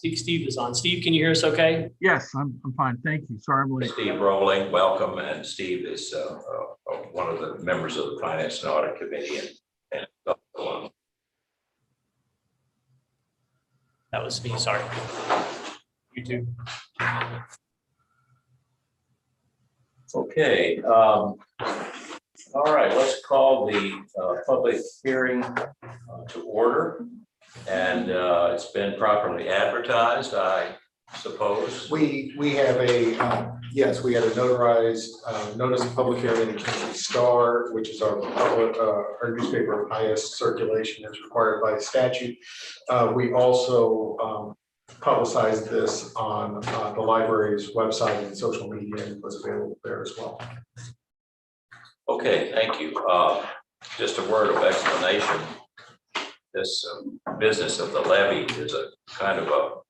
think Steve is on. Steve, can you hear us okay? Yes, I'm fine. Thank you. Sorry, I'm late. Steve Rowling, welcome. And Steve is one of the members of the Finance and Audit Committee. And That was me, sorry. You too. okay. All right, let's call the public hearing to order. And it's been properly advertised, I suppose. We have a, yes, we had a notarized notice of public hearing in the Kansas Star, which is our public, our newspaper of highest circulation as required by statute. We also publicized this on the library's website and social media, and was available there as well. Okay, thank you. Just a word of explanation. This business of the levy is a kind of a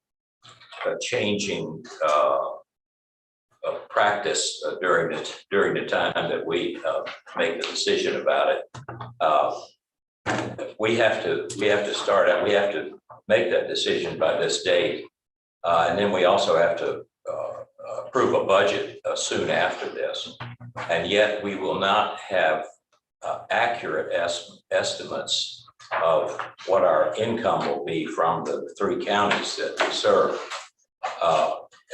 changing practice during the time that we make the decision about it. We have to start out. We have to make that decision by this date, and then we also have to approve a budget soon after this. And yet we will not have accurate estimates of what our income will be from the 3 counties that we serve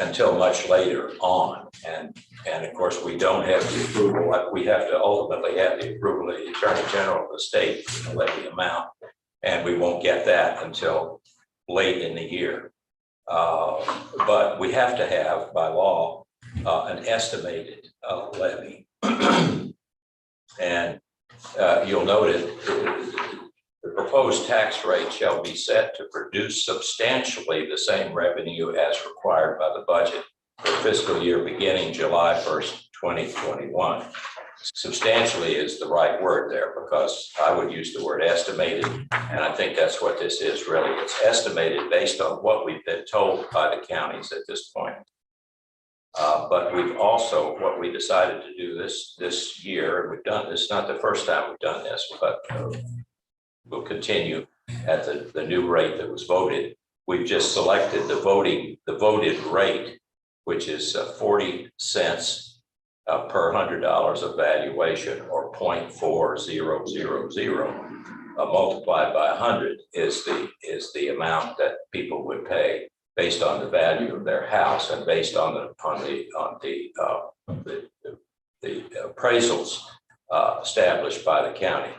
until much later on. And of course, we don't have the approval. We have to ultimately have the approval of the Attorney General of the state for the levy amount, and we won't get that until late in the year. But we have to have, by law, an estimated levy. And you'll note it. The proposed tax rate shall be set to produce substantially the same revenue as required by the budget for fiscal year beginning July 1st, 2021. Substantially is the right word there, because I would use the word estimated, and I think that's what this is really. It's estimated based on what we've been told by the counties at this point. But we've also, what we decided to do this year, and we've done this, not the first time we've done this, but we'll continue at the new rate that was voted. We've just selected the voted rate, which is 40 cents per $100 of valuation, or 0.4000. Multiplied by 100 is the amount that people would pay based on the value of their house and based on the appraisals established by the county.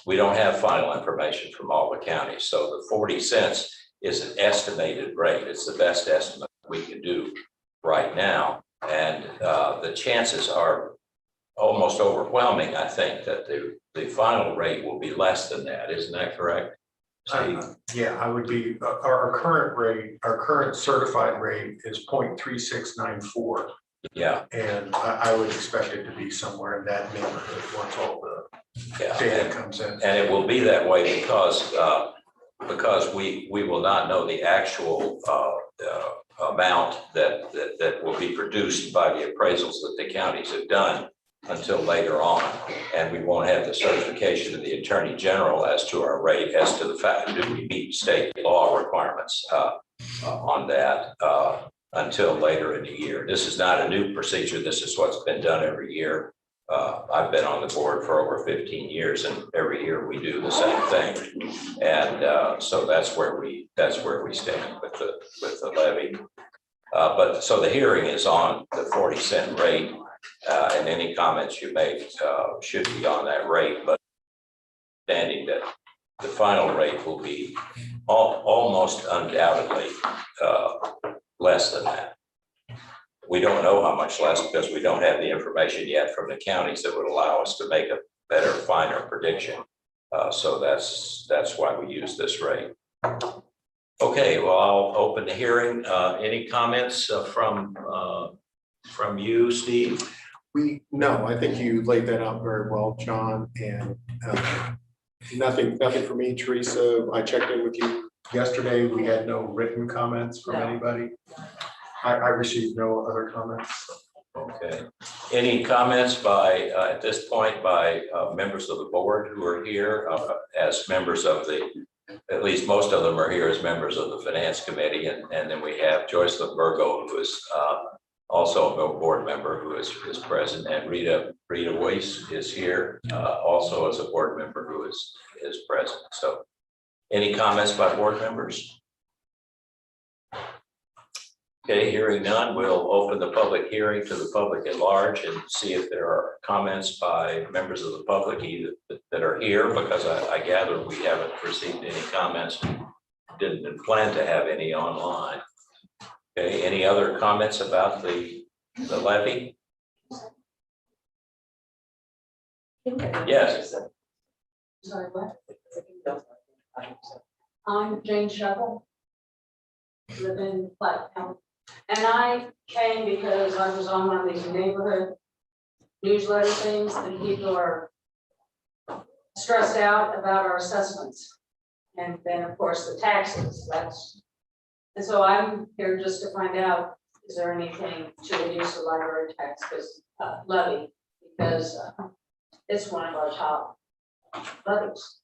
We don't have final information from all the counties, so the 40 cents is an estimated rate. It's the best estimate we can do right now, and the chances are almost overwhelming, I think, that the final rate will be less than that. Isn't that correct? Yeah, I would be, our current rate, our current certified rate is 0.3694. Yeah. And I would expect it to be somewhere in that neighborhood once all the data comes in. And it will be that way because we will not know the actual amount that will be produced by the appraisals that the counties have done until later on, and we won't have the certification of the Attorney General as to our rate, as to the fact that we meet state law requirements on that until later in the year. This is not a new procedure. This is what's been done every year. I've been on the board for over 15 years, and every year we do the same thing. And so that's where we stand with the levy. But so the hearing is on the 40 cent rate. And any comments you make should be on that rate, but understanding that the final rate will be almost undoubtedly less than that. We don't know how much less because we don't have the information yet from the counties that would allow us to make a better, finer prediction. So that's why we use this rate. Okay, well, I'll open the hearing. Any comments from you, Steve? No, I think you laid that out very well, John, and nothing for me, Teresa. I checked in with you yesterday. We had no written comments from anybody. I received no other comments. Okay. Any comments by, at this point, by members of the board who are here as members of the at least most of them are here as members of the Finance Committee, and then we have Joyce Virgo, who is also a board member who is present, and Rita Weiss is here also as a board member who is present. So any comments by board members? Okay, hearing none, we'll open the public hearing to the public at large and see if there are comments by members of the public either that are here, because I gather we haven't received any comments, didn't plan to have any online. Okay, any other comments about the levy? Yes. Sorry, what? I'm Jane Shovel, live in Platte County. And I came because I was on one of these neighborhood newsletter things, and people are stressed out about our assessments. And then, of course, the taxes, and so I'm here just to find out, is there anything to reduce the library tax levy? Because it's one of our top levies.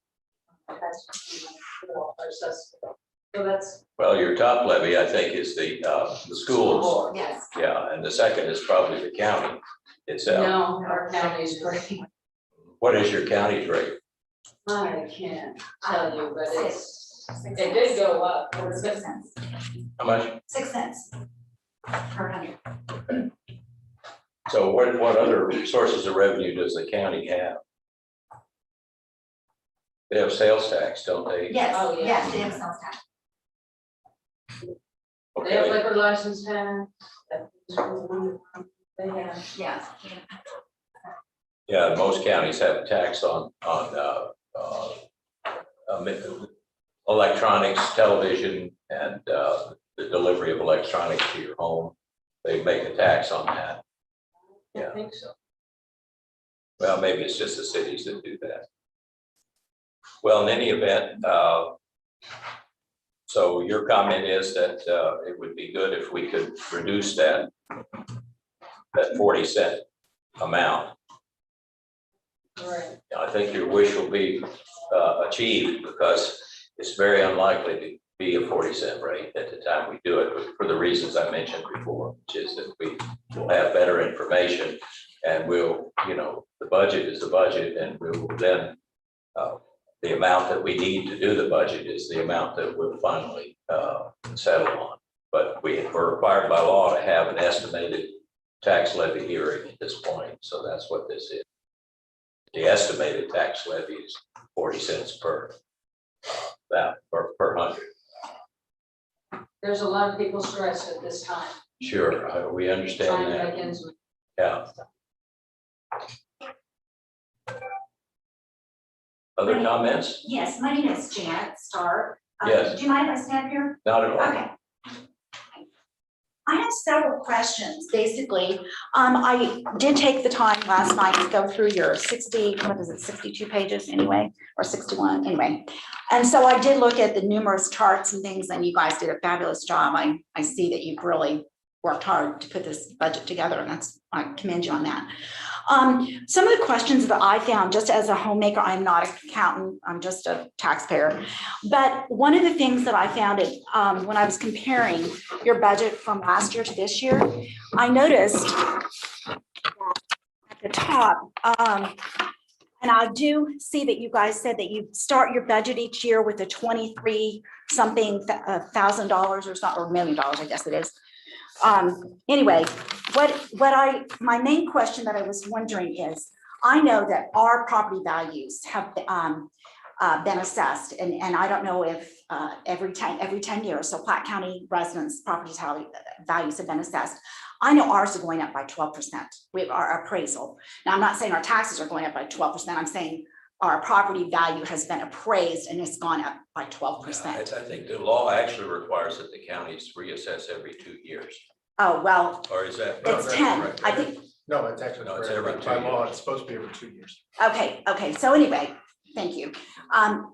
So that's. Well, your top levy, I think, is the schools. Yes. Yeah, and the second is probably the county itself. No, our county's great. What is your county's rate? I can't tell you, but it did go up. 6 cents. How much? 6 cents per 100. So what other sources of revenue does the county have? They have sales tax, don't they? Yes, Oh, yeah. yes, they have sales tax. They have Okay, liquor license tax. They have. Yes. yeah, most counties have a tax on electronics, television, and the delivery of electronics to your home. They make a tax on that. I think so. Well, maybe it's just the cities that do that. Well, in any event, so your comment is that it would be good if we could reduce that 40-cent amount. Right. I think your wish will be achieved, because it's very unlikely to be a 40-cent rate at the time we do it, for the reasons I mentioned before, which is that we will have better information, and we'll, the budget is the budget, and we will then the amount that we need to do the budget is the amount that we'll finally settle on. But we're required by law to have an estimated tax levy hearing at this point. So that's what this is. The estimated tax levy is 40 cents per 100. There's a lot of people stressed at this time. Sure, we understand Trying to that. make ends meet. Yeah. Other comments? Yes, my name is Janet Starr. Yes. Do you mind if I stand here? Not at all. Okay. I have several questions, basically. I did take the time last night to go through your 62 pages anyway, or 61 anyway. And so I did look at the numerous charts and things, and you guys did a fabulous job. I see that you've really worked hard to put this budget together, and I commend you on that. Some of the questions that I found, just as a homemaker, I'm not an accountant, I'm just a taxpayer. But one of the things that I found when I was comparing your budget from last year to this year, I noticed that at the top, and I do see that you guys said that you start your budget each year with a $23-something thousand dollars or something, or $1 million, I guess it is. Anyway, my main question that I was wondering is, I know that our property values have been assessed, and I don't know if every 10 years, so Platte County residents' property values have been assessed. I know ours are going up by 12%. We have our appraisal. Now, I'm not saying our taxes are going up by 12%. I'm saying our property value has been appraised and it's gone up by 12%. I think the law actually requires that the counties reassess every 2 years. Oh, well, Or is that? it's 10. I think. No, it's actually, No, it's every by 2 law, years. it's supposed to be every 2 years. Okay. So anyway, thank you.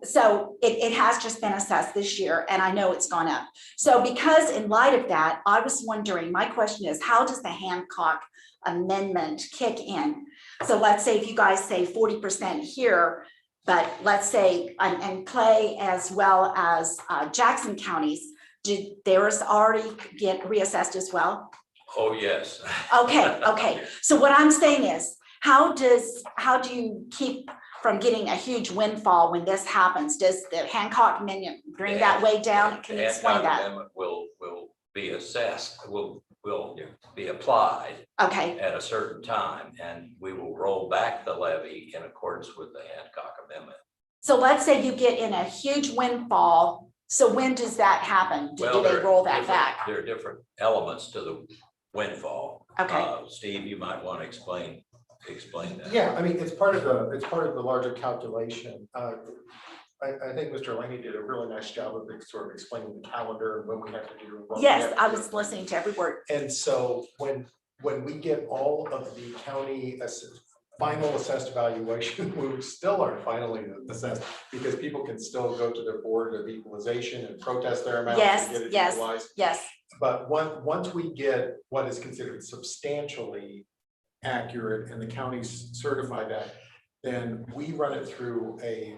So it has just been assessed this year, and I know it's gone up. So because in light of that, I was wondering, my question is, how does the Hancock amendment kick in? So let's say if you guys say 40% here, But let's say, and Clay as well as Jackson counties, did theirs already get reassessed as well? Oh, yes. Okay. So what I'm saying is, how do you keep from getting a huge windfall when this happens? Does the Hancock amendment bring that way down? Can you explain Hancock that? Amendment will be assessed, will be applied Okay, at a certain time, and we will roll back the levy in accordance with the Hancock Amendment. so let's say you get in a huge windfall. So when does that happen? Do Well, they there are roll that different- back? There are different elements to the windfall. Okay. Steve, you might want to explain that. Yeah, I mean, it's part of the larger calculation. I think Mr. Laney did a really nice job of sort of explaining the calendar and what we have to do. and what we Yes, have to I do. was listening to every word. And so when we get all of the county final assessed valuation, we still aren't finally assessed because people can still go to their board of equalization and protest their amount. Yes, and get it yes. equalized. Yes, But once we get what is considered substantially accurate and the counties certify that, then we run it through a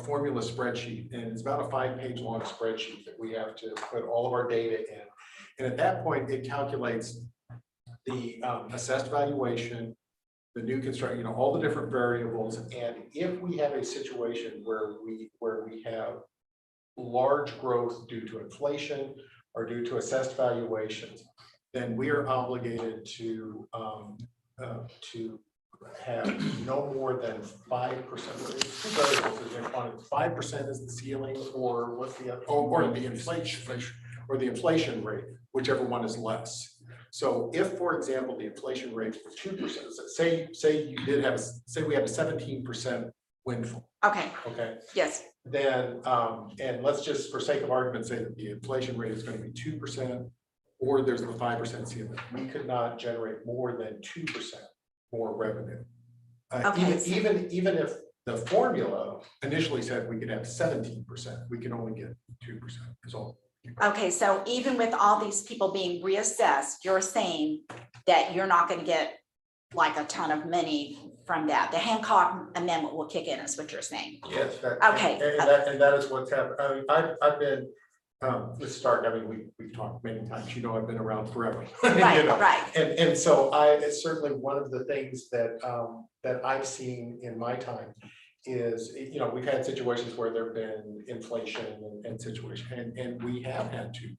formula spreadsheet, and it's about a 5-page long spreadsheet that we have to put all of our data in. And at that point, it calculates the assessed valuation, the new construction, all the different variables. And if we have a situation where we have large growth due to inflation or due to assessed valuations, then we are obligated to have no more than 5%. 5% is the ceiling, or what's the other, or the inflation rate, whichever one is less. So if, for example, the inflation rate was 2%, say we have a 17% windfall, okay, okay? yes, Then, and let's just, for sake of argument, say that the inflation rate is going to be 2%, or there's the 5% ceiling. We could not generate more than 2% more revenue. Okay, Even if the formula initially said we could have 17%, we can only get 2%. Is all. okay, so even with all these people being reassessed, you're saying that you're not gonna get like a ton of money from that. The Hancock amendment will kick in, is what you're saying. Yes. Okay. And that is what's happened. I mean, I've been, let's start, I mean, we've talked many times, I've been around forever. Right, right. And so it's certainly one of the things that I've seen in my time is, we've had situations where there've been inflation and situation, and we have had to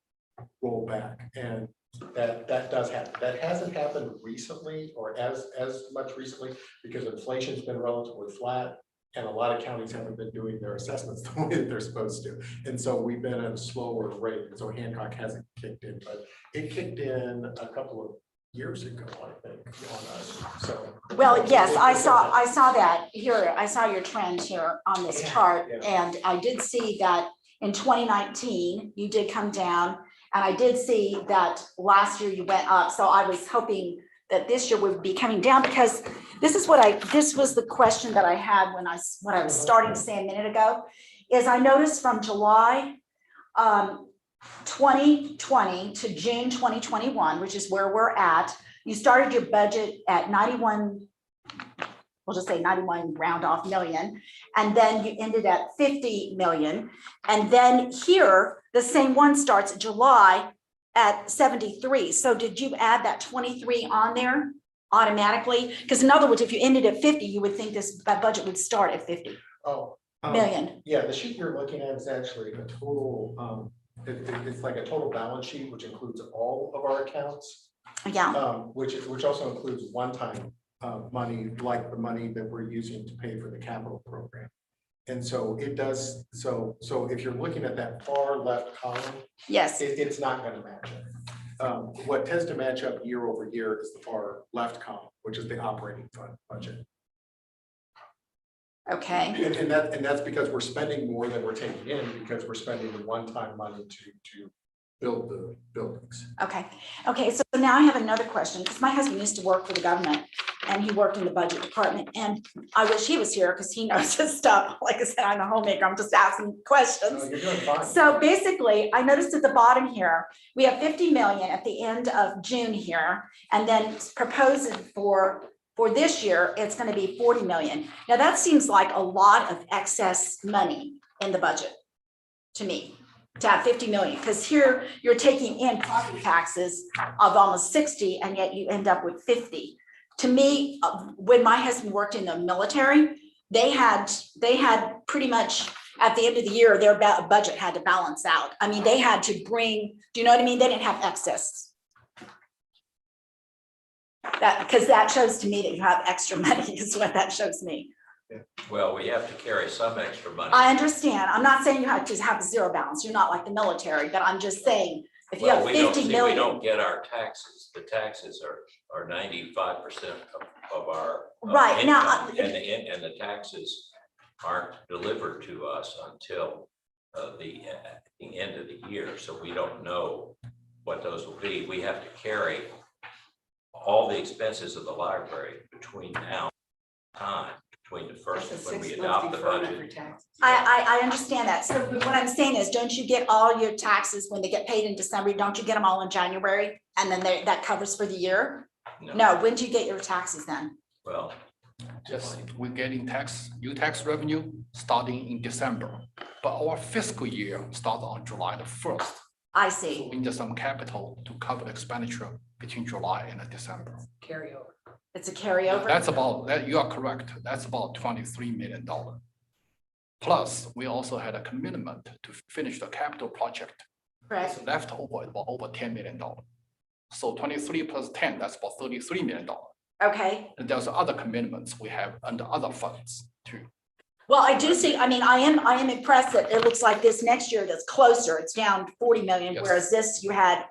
roll back, and that does happen. That hasn't happened recently, or as much recently, because inflation's been relatively flat. And a lot of counties haven't been doing their assessments the way that they're supposed to. And so we've been at a slower rate. And so Hancock hasn't kicked in, but it kicked in a couple of years ago, I think, on us. So. Well, yes, I saw that here. I saw your trend here on this chart. Yeah. And I did see that in 2019, you did come down. And I did see that last year you went up. So I was hoping that this year would be coming down, because this was the question that I had when I was starting to say a minute ago, is I noticed from July 2020 to June 2021, which is where we're at, you started your budget at 91, we'll just say 91 round off million, and then you ended at 50 million. And then here, the same one starts July at 73. So did you add that 23 on there automatically? Because in other words, if you ended at 50, you would think this budget would start at 50 million. Yeah, the sheet you're looking at is actually a total, it's like a total balance sheet, which includes all of our accounts. Yeah, Which also includes one-time money, like the money that we're using to pay for the capital program. And so it does, so if you're looking at that far left column, yes. it's not going to match up. What tends to match up year over year is the far left column, which is the operating fund budget. Okay. And that's because we're spending more than we're taking in, because we're spending the one-time money to build the buildings. Okay. So now I have another question, because my husband used to work for the government and he worked in the budget department, and I wish he was here because he knows his stuff. Like I said, I'm a homemaker. I'm just asking questions. You're doing fine. So basically, I noticed at the bottom here, we have 50 million at the end of June here, and then proposed for For this year, it's gonna be 40 million. Now, that seems like a lot of excess money in the budget to me, to have 50 million, because here you're taking in property taxes of almost 60, and yet you end up with 50. To me, when my husband worked in the military, they had pretty much at the end of the year, their budget had to balance out. I mean, they had to bring, do you know what I mean? They didn't have excess. Because that shows to me that you have extra money is what that shows me. Well, we have to carry some extra money. I understand. I'm not saying you have to have a zero balance. You're not like the military, but I'm just saying, if you Well, have we don't 50 see, we million. don't get our taxes. The taxes are 95% of our Right, now, income, and the taxes aren't delivered to us until the end of the year. So we don't know what those will be. We have to carry all the expenses of the library between now and time, between the first, when we adopt the budget. I understand that. So what I'm saying is, don't you get all your taxes when they get paid in December? Don't you get them all in January? And then that covers for the year? No, when do you get your taxes then? Well, Yes, we're getting new tax revenue starting in December, but our fiscal year starts on July the 1st. I So see. we need some capital to cover the expenditure between July and December. It's a carryover. That's about, that you are correct, that's about $23 million. Plus, we also had a commitment to finish the capital project. Correct. It's left over about over $10 million. So 23 plus 10, that's about $33 million. Okay. And there's other commitments we have under other funds too. Well, I do see, I mean, I am impressed that it looks like this next year that's closer. It's down 40 million, Yes. whereas this you had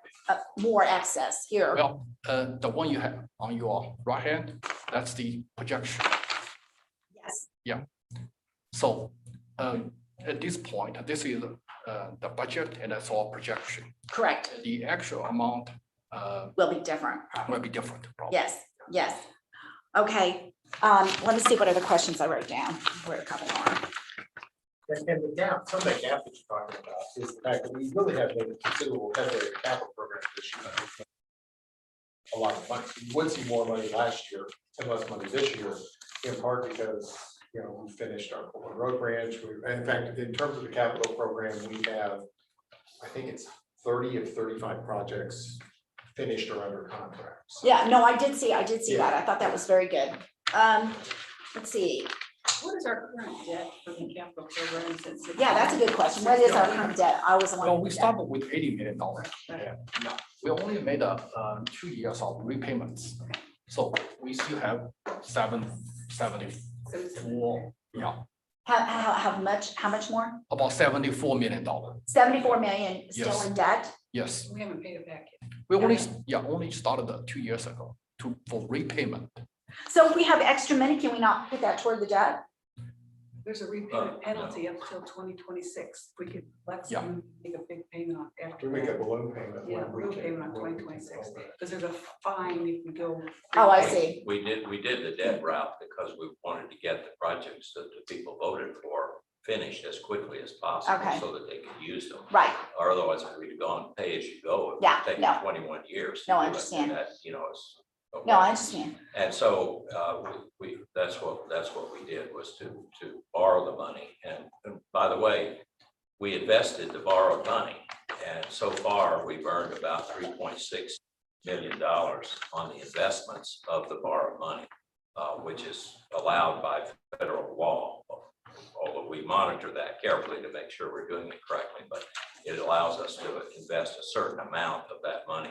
more excess here. Well, the one you have on your right hand, that's the projection. Yes. So at this point, this is the budget and that's all projection. Correct. The actual amount Will be different. will be different. Probably. Yes, yes. Okay, let me see what other questions I wrote down. Where a couple more. And the gap, some of that gap that you're talking about is the fact that we really have made a considerable headway in capital programs this year. A lot of money. You would see more money last year and less money this year, in part because, you know, we finished our Coleman Road branch. In fact, in terms of the capital program, we have, I think it's 30 of 35 projects finished or under contracts. Yeah, no, I did see that. I thought that was very good. Let's see. What is our current debt for the capital program since? Yeah, that's a good question. What is our current debt? I was the one. Well, who we did that. started with $80 million. We only made 2 years of repayments. So we still have 774, yeah, How much more? about $74 million. 74 million still Yes. in debt? Yes, We haven't paid it back yet. we only started 2 years ago for repayment. So if we have extra money, can we not put that toward the debt? There's a repayment penalty up till 2026. We could flex Yeah. and make a big payment on We after make a that. balloon payment. Yeah, when we balloon can- payment on when we can 2026. over. Because there's a fine if we go. Oh, I see. we did the debt route because we wanted to get the projects that the people voted for finished as quickly as possible Okay. so that they could use them. Right, Or otherwise, we'd gone pay as you go. It would Yeah, take no. 21 years. to No, I do it, understand. and that, you know, it's. no, I understand. And so that's what we did, was to borrow the money. And by the way, we invested the borrowed money. And so far, we've earned about $3.6 million on the investments of the borrowed money, which is allowed by federal law. Although we monitor that carefully to make sure we're doing it correctly, but it allows us to invest a certain amount of that money.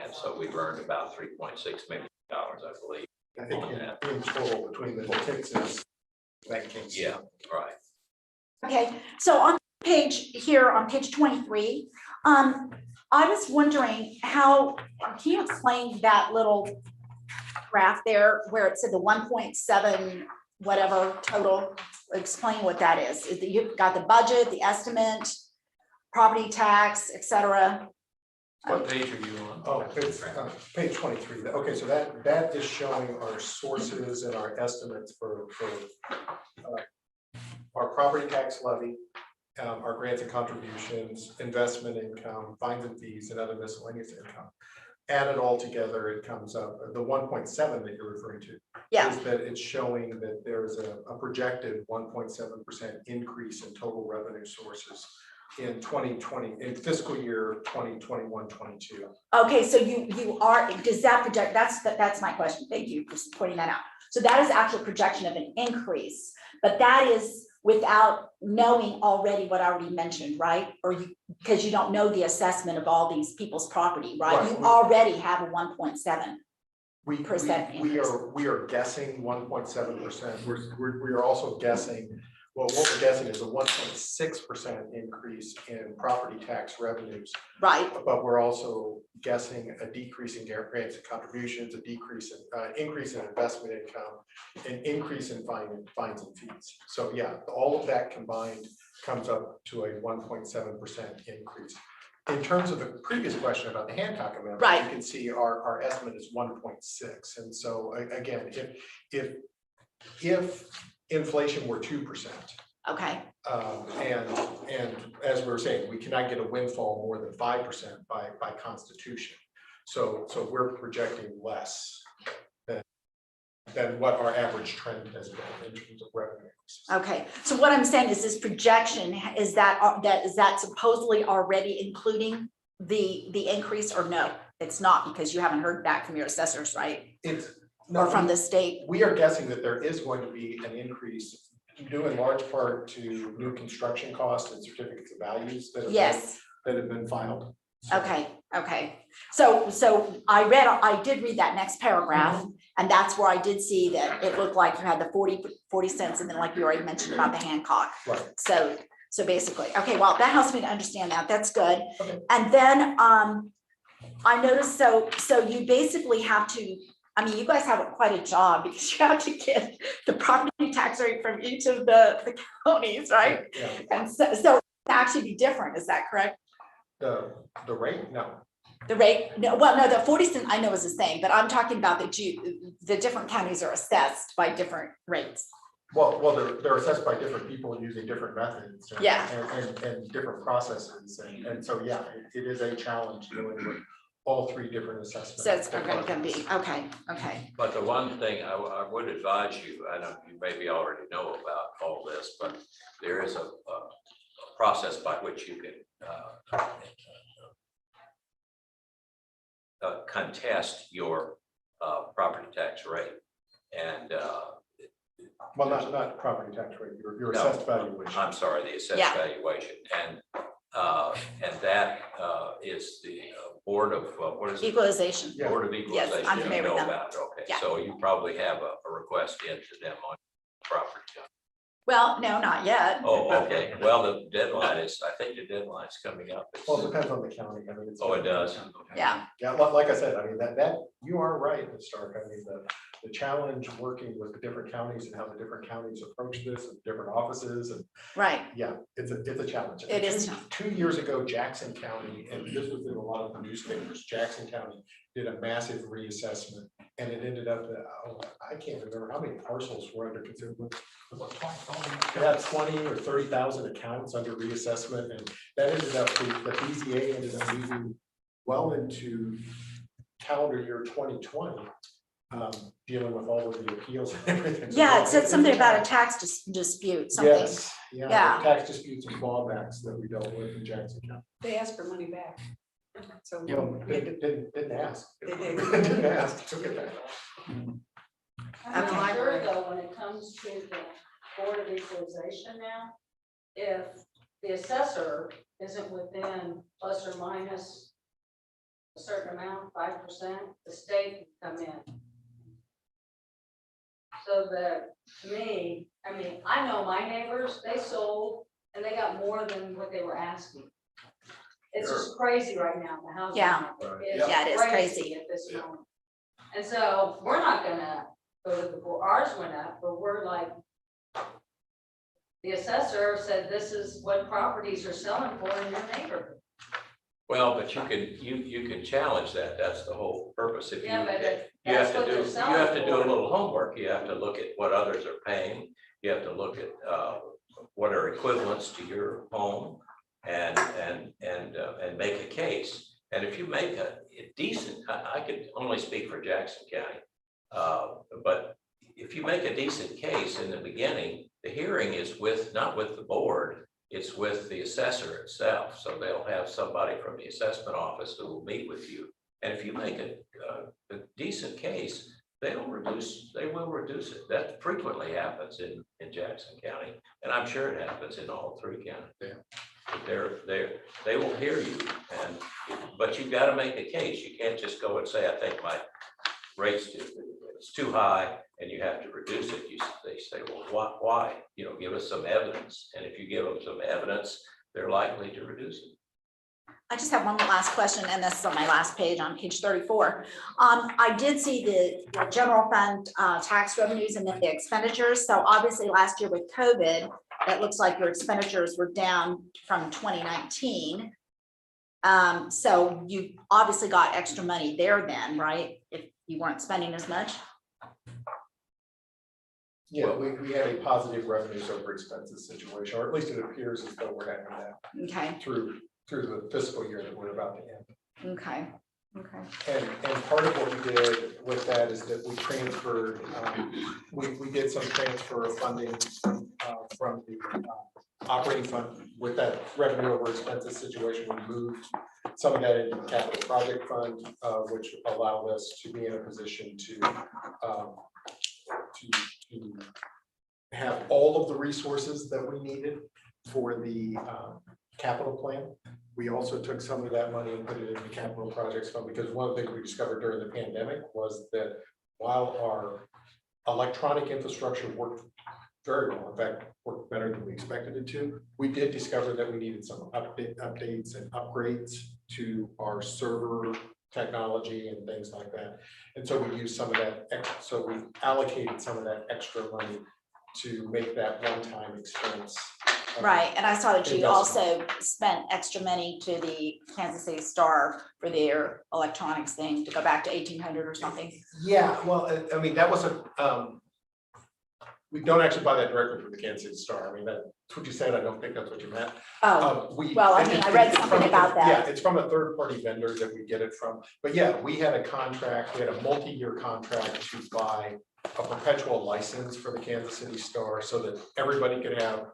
And so we've earned about $3.6 million, I believe. I think in total between the Texas banking. Yeah, right. Okay, so on page 23, I was wondering how, can you explain that little graph there where it said the 1.7 whatever total? Explain what that is. You've got the budget, the estimate, property tax, et cetera. What page are you on? Oh, it's page 23. Okay, so that is showing our sources and our estimates for our property tax levy, our grants and contributions, investment income, fines and fees, and other miscellaneous income. add it all together, it comes up, the 1.7 that you're referring to. Yeah. Is that it's showing that there's a projected 1.7% increase in total revenue sources in 2020, in fiscal year 2021-22. Okay, so you are, does that project, that's my question. Thank you for pointing that out. So that is actual projection of an increase, but that is without knowing already what I already mentioned, right? Or you, because you don't know the assessment of all these people's property, right? Right. You already have a 1.7. We increase. are guessing 1.7%. We are also guessing, well, what we're guessing is a 1.6% increase in property tax revenues. Right, But we're also guessing a decrease in grants and contributions, a decrease in increase in investment income, an increase in fines and fees. So yeah, all of that combined comes up to a 1.7% increase. In terms of the previous question about the Hancock amendment, Right. you can see our estimate is 1.6. And so again, if inflation were 2%, okay, and as we were saying, we cannot get a windfall more than 5% by constitution. So we're projecting less than what our average trend has been in terms of revenue. okay. So what I'm saying is this projection, is that supposedly already including the increase, or no? It's not, because you haven't heard back from your assessors, right? It's Or from the state? We are guessing that there is going to be an increase due in large part to new construction costs and certificates of values that have been filed. So- Okay. So I did read that next paragraph, and that's where I did see that it looked like you had the 40 cents, and then like you already mentioned about the Hancock. Right. So basically, okay, well, that helps me to understand that. That's good. Okay. And then I noticed, so you basically have to, I mean, you guys have quite a job, because you have to get the property tax rate from each of the counties, right? Yeah. And so it actually be different, is that correct? The rate, no. The rate, no, well, no, the 40 cent I know is the same, but I'm talking about the different counties are assessed by different rates. Well, they're assessed by different people using different methods. And different processes. And so, yeah, it is a challenge dealing with all three different assessments. So it's going to be, okay. But the one thing I would advise you, I know you maybe already know about all this, but there is a process by which you can contest your property tax rate. And Well, not property tax rate, your No, assessed valuation. I'm sorry, the assessed Yeah. valuation, and that is the Board of what is it? Equalization. Yeah. Board of Yes, Equalization. I'm You familiar know with them. about it. Okay, Yeah. so you probably have a request into them on property tax. Well, no, not yet. Oh, okay. Well, the deadline is, I think the deadline is coming up. It's- Well, it depends on the county. I mean, Oh, it does? Yeah. Yeah, like I said, I mean, that you are right, Ms. Stark. I mean, the challenge working with the different counties and how the different counties approach this and different offices, and Right. yeah, it's a challenge. It is. 2 years ago, Jackson County, and this was in a lot of the newspapers, Jackson County did a massive reassessment, and it ended up that, I can't remember how many parcels were under consideration. They had 20 or 30,000 accounts under reassessment, and that ended up, the BZA ended up moving well into calendar year 2020, dealing with all of the appeals and everything. So Yeah, it said it's something about a challenge. tax dispute, something. Yes, Yeah. yeah, tax disputes and clawbacks that we dealt with in Jackson County. They asked for money back. So You know, we had to- didn't ask. They did. Didn't ask, took it back. I'm Okay. not sure though, when it comes to the Board of Equalization now, if the assessor isn't within plus or minus a certain amount, 5%, the state can come in. So that, to me, I mean, I know my neighbors, they sold and they got more than what they were asking. It's just crazy right now, the housing Yeah. market Yeah, it is crazy. at this moment. And so we're not gonna go to the board, ours went up, but we're like, the assessor said this is what properties are selling for in your neighborhood. Well, but you can challenge that. That's the whole purpose. If Yeah, but you have that's to what do, they're you selling have to do a for. little homework. You have to look at what others are paying. You have to look at what are equivalents to your home and make a case. And if you make a decent, I could only speak for Jackson County. But if you make a decent case in the beginning, the hearing is not with the board, it's with the assessor itself. So they'll have somebody from the assessment office who will meet with you. And if you make a decent case, they will reduce it. That frequently happens in Jackson County, and I'm sure it happens in all three counties. Yeah. They will hear you, but you've got to make a case. You can't just go and say, I think my rate's too high, and you have to reduce it. They say, well, why? Give us some evidence. And if you give them some evidence, they're likely to reduce it. I just have one last question, and this is on my last page, on page 34. I did see the general fund tax revenues and then the expenditures. So obviously last year with COVID, it looks like your expenditures were down from 2019. So you obviously got extra money there then, right? If you weren't spending as much. Yeah, we had a positive revenues over expenses situation, or at least it appears as though we're having that Okay, through the fiscal year that we're about to end. okay, okay. And part of what we did with that is that we transferred, we did some transfer of funding from the operating fund. With that revenue over expenses situation, we moved some of that into the capital project fund, which allowed us to be in a position to have all of the resources that we needed for the capital plan. We also took some of that money and put it in the capital projects fund, because one of the things we discovered during the pandemic was that while our electronic infrastructure worked very well, in fact, worked better than we expected it to, we did discover that we needed some updates and upgrades to our server technology and things like that. And so we used some of that, so we allocated some of that extra money to make that one-time expense. Right, and I saw that you Investment. also spent extra money to the Kansas City Star for their electronics thing to go back to 1800 or something. Yeah, well, I mean, that was we don't actually buy that directly from the Kansas City Star. I mean, that's what you said. I don't think that's what you meant. Oh, well, I mean, I read something about that. Yeah, it's from a third-party vendor that we get it from. But yeah, we had a contract, we had a multi-year contract to buy a perpetual license for the Kansas City Star so that everybody could have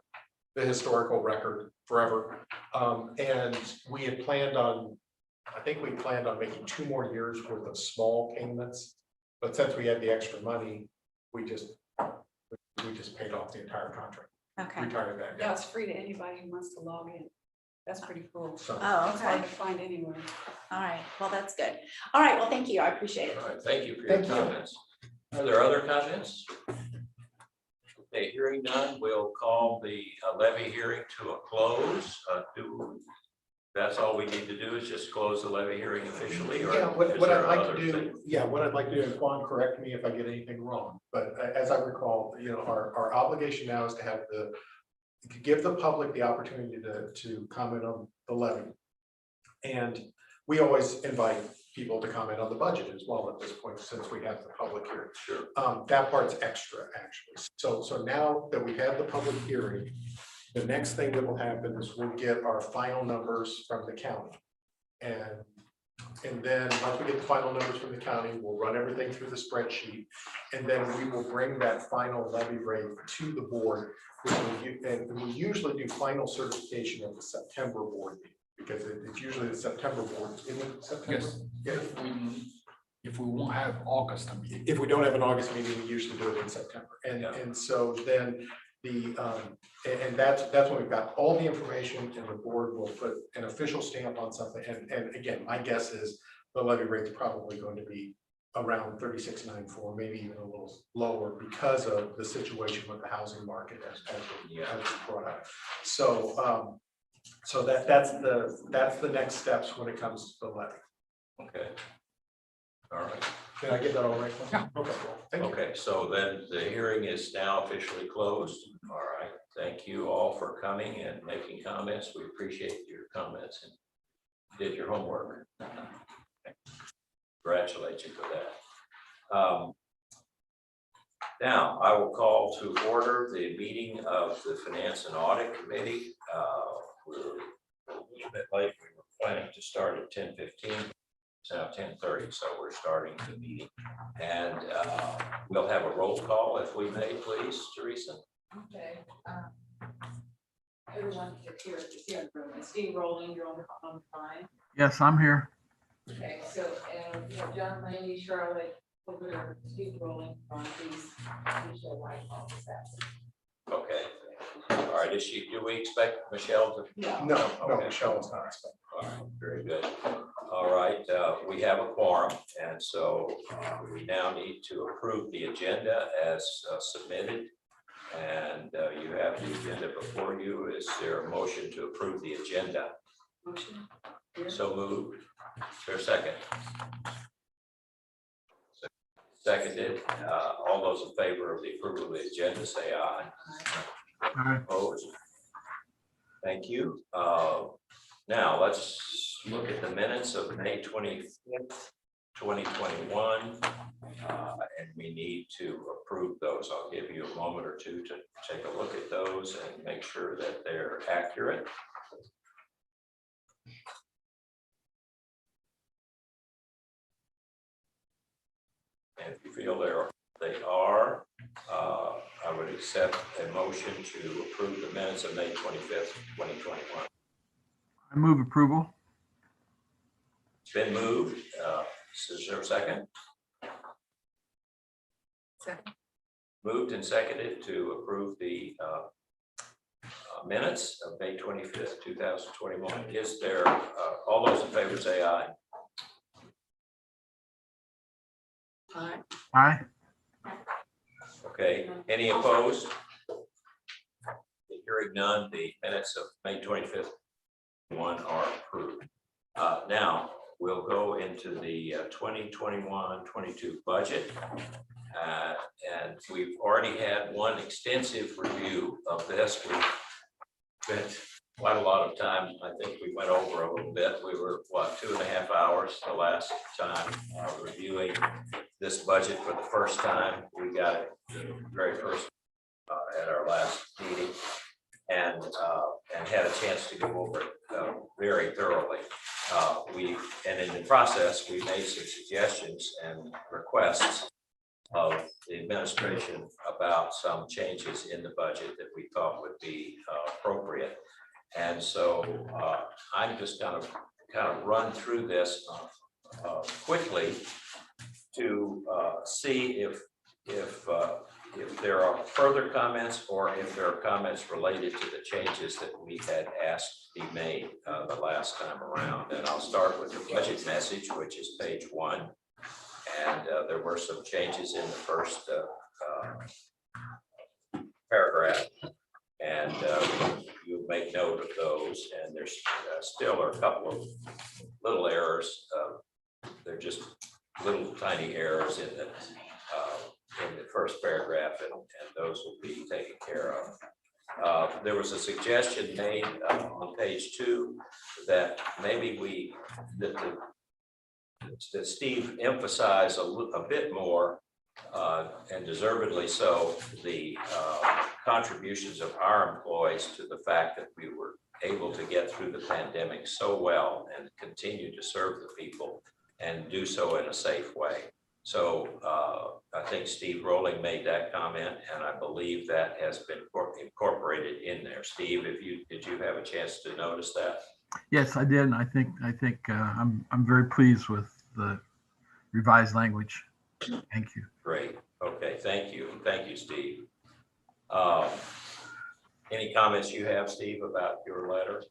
the historical record forever. And we had planned on, I think we planned on making 2 more years worth of small payments. But since we had the extra money, we just paid off the entire contract. Okay. Retired that. Yeah, it's free to anybody who wants to log in. That's pretty cool. So, Oh, It's hard okay. to find anywhere. All right. Well, that's good. All right. Well, thank you. I appreciate it. All right, thank you for your Thank you. comments. Are there other comments? Okay, hearing none, we'll call the levy hearing to a close. That's all we need to do is just close the levy hearing officially, or yeah, what is I'd there like other to do, things? what I'd like to do, and Juan, correct me if I get anything wrong, but as I recall, our obligation now is to have to give the public the opportunity to comment on the levy. And we always invite people to comment on the budget as well at this point, since we have the public hearing. Sure. That part's extra, actually. So now that we have the public hearing, the next thing that will happen is we'll get our final numbers from the county. And then once we get the final numbers from the county, we'll run everything through the spreadsheet. And then we will bring that final levy rate to the board. And we usually do final certification at the September board meeting, because it's usually the September board. Isn't it September? Yes. Yeah. If we won't have August meeting. If we don't have an August meeting, we usually do it in September. And so then and that's when we've got all the information, and the board will put an official stamp on something. And again, my guess is the levy rate's probably going to be around 36.94, maybe even a little lower, because of the situation with the housing market as brought up. So that's the next steps when it comes to the levy. Okay. All right. Did I get that all right? Yeah. Okay. Thank you. Okay, so then the hearing is now officially closed. All right. Thank you all for coming and making comments. We appreciate your comments and did your homework. Congratulate you for that. Now, I will call to order the meeting of the Finance and Audit Committee. We're a little bit late. We were planning to start at 10:15. It's now 10:30, so we're starting the meeting. And we'll have a roll call if we may, please, Teresa. Okay. Everyone here at the hearing room, and Steve Rowling, you're on fine. Yes, I'm here. Okay, so, we have John Laney, Charlotte, over Steve Rowling, Ron Peace, Michelle Whitehall, is that? Okay. All right, do we expect Michelle to? No, Okay. Michelle is not expected. All right, very good. All right, we have a quorum, and so we now need to approve the agenda as submitted. And you have the agenda before you. Is there a motion to approve the agenda? Motion. So moved. Is there a second? Seconded. All those in favor of the approval of the agenda, say aye. All right. Opposed? Thank you. Now, let's look at the minutes of May 25th, 2021. And we need to approve those. I'll give you a moment or two to take a look at those and make sure that they're accurate. And if you feel they are, I would accept a motion to approve the minutes of May 25th, 2021. I move approval. It's been moved. Is there a second? Second. Moved and seconded to approve the minutes of May 25th, 2021. Is there, all those in favor say aye. Aye. Aye. Okay, any opposed? Hearing none, the minutes of May 25th, 2021 are approved. Now, we'll go into the 2021-22 budget. And we've already had one extensive review of this. We spent quite a lot of time. I think we went over a little bit. We were, what, 2.5 hours the last time reviewing this budget for the first time. We got it the very first at our last meeting and had a chance to go over it very thoroughly. And in the process, we made some suggestions and requests of the administration about some changes in the budget that we thought would be appropriate. And so I'm just going to kind of run through this quickly to see if there are further comments or if there are comments related to the changes that we had asked be made the last time around. And I'll start with the budget message, which is page 1. And there were some changes in the first paragraph, and you make note of those. And there's still are a couple of little errors. They're just little tiny errors in the first paragraph, and those will be taken care of. There was a suggestion made on page 2 that maybe that Steve emphasized a bit more, and deservedly so, the contributions of our employees to the fact that we were able to get through the pandemic so well and continue to serve the people and do so in a safe way. So I think Steve Rowling made that comment, and I believe that has been incorporated in there. Steve, did you have a chance to notice that? Yes, I did. And I think I'm very pleased with the revised language. Thank you. Great. Okay. Thank you. Thank you, Steve. Any comments you have, Steve, about your letter?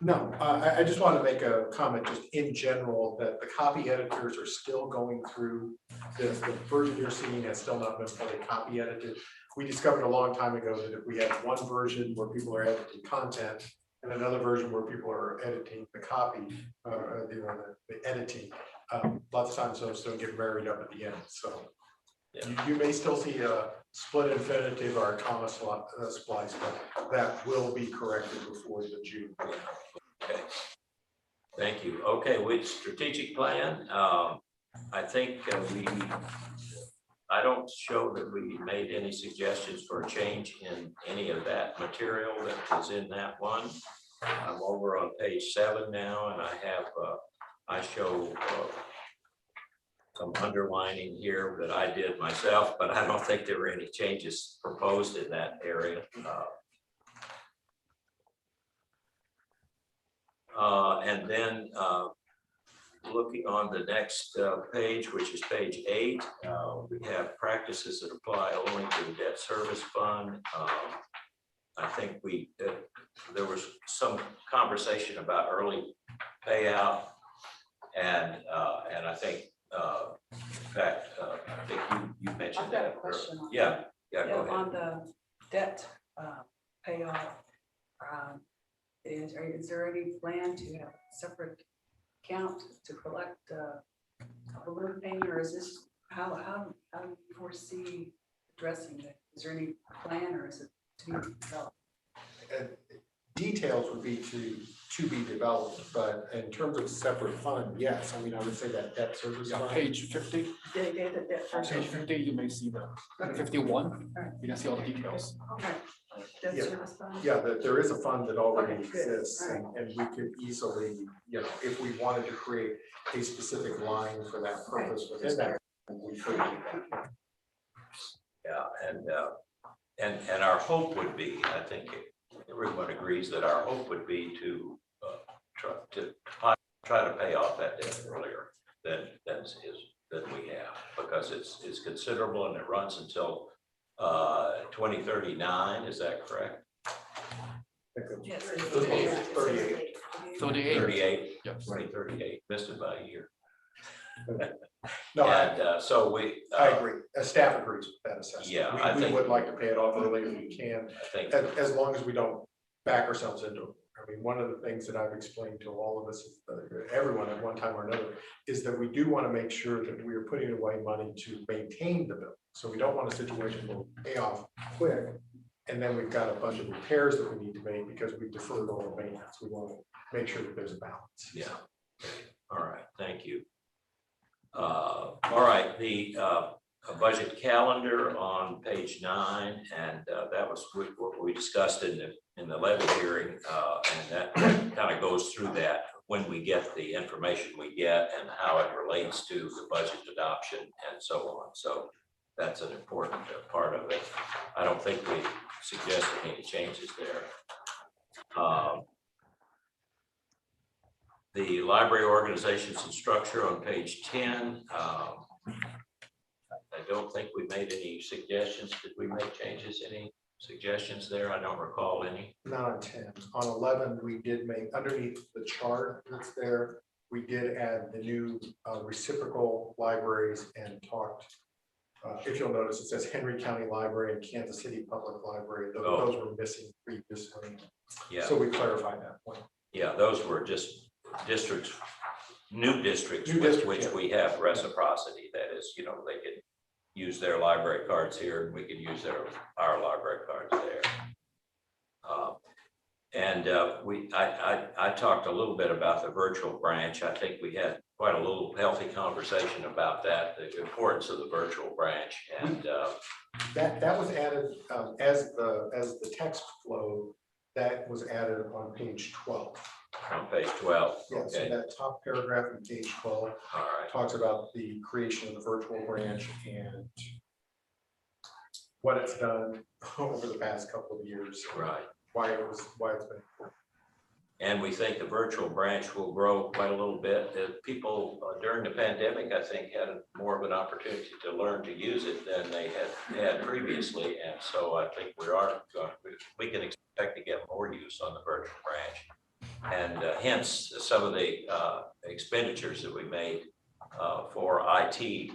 No, I just want to make a comment just in general that the copy editors are still going through this. The version you're seeing has still not been fully copy edited. We discovered a long time ago that if we had one version where people are editing content and another version where people are editing the copy, the editing, lots of times those don't get married up at the end. So yeah. you may still see a split infinitive or a comma splice, but that will be corrected before the June. Okay. Thank you. Okay, with strategic plan, I think I don't show that we made any suggestions for a change in any of that material that was in that one. I'm over on page 7 now, and I have, I show some underlining here that I did myself, but I don't think there were any changes proposed in that area. And then looking on the next page, which is page 8, we have practices that apply only to the debt service fund. I think there was some conversation about early payout, and I think, in fact, I think you mentioned I've got a that. question on Yeah, go ahead. On the debt payoff, is there any plan to have a separate account to collect a balloon payment, or is this, how do you foresee addressing it? Is there any plan, or is it to be developed? Details would be to be developed, but in terms of separate fund, yes, I mean, I would say that debt service Yeah, fund. page 50, Yeah, the debt on first. page 50, you may see the 51, you can see all the details. Okay. Debt Yeah. service fund? Yeah, that there is a fund that already Okay, good. exists, All right. and we could easily, you know, if we wanted to create a specific line for that purpose within that, we could do that. Yeah, and our hope would be, I think everyone agrees that our hope would be to try to pay off that debt earlier than we have, because it's considerable and it runs until 2039. Is that correct? Yes. 38. 38, Yes. 2038, missed it by a year. No, And so I agree, staff agrees with that assessment. Yeah, We- I we think- would like to pay it off earlier if we can, I think, as long as we don't back ourselves into it. I mean, one of the things that I've explained to all of us, everyone at one time or another, is that we do want to make sure that we are putting away money to maintain the building. So we don't want a situation where we pay off quick, and then we've got a bunch of repairs that we need to make because we've deferred all the maintenance. We want to make sure that there's a balance. yeah. All right, thank you. All right, the budget calendar on page 9, and that was what we discussed in the levy hearing, and that kind of goes through that when we get the information we get and how it relates to the budget adoption and so on. So that's an important part of it. I don't think we suggested any changes there. The library organizations and structure on page 10. I don't think we made any suggestions. Did we make changes? Any suggestions there? I don't recall any. Not on 10. On 11, we did make, underneath the chart that's there, we did add the new reciprocal libraries and talked, if you'll notice, it says Henry County Library and Kansas City Public Library. Those were missing previously. Yeah, So we clarified that point. yeah, those were just districts, new districts, New with district, which yeah. we have reciprocity. That is, you know, they could use their library cards here, and we could use our library cards there. I talked a little bit about the virtual branch. I think we had quite a little healthy conversation about that, the importance of the virtual branch, and That was added as the text flow, that was added on page 12. on page 12. Yeah, so Okay, that top paragraph on page 12 all right. talks about the creation of the virtual branch and what it's done over the past couple of years, Right. why it's been. And we think the virtual branch will grow quite a little bit. People during the pandemic, I think, had more of an opportunity to learn to use it than they had previously. And so I think we can expect to get more use on the virtual branch. And hence some of the expenditures that we made for IT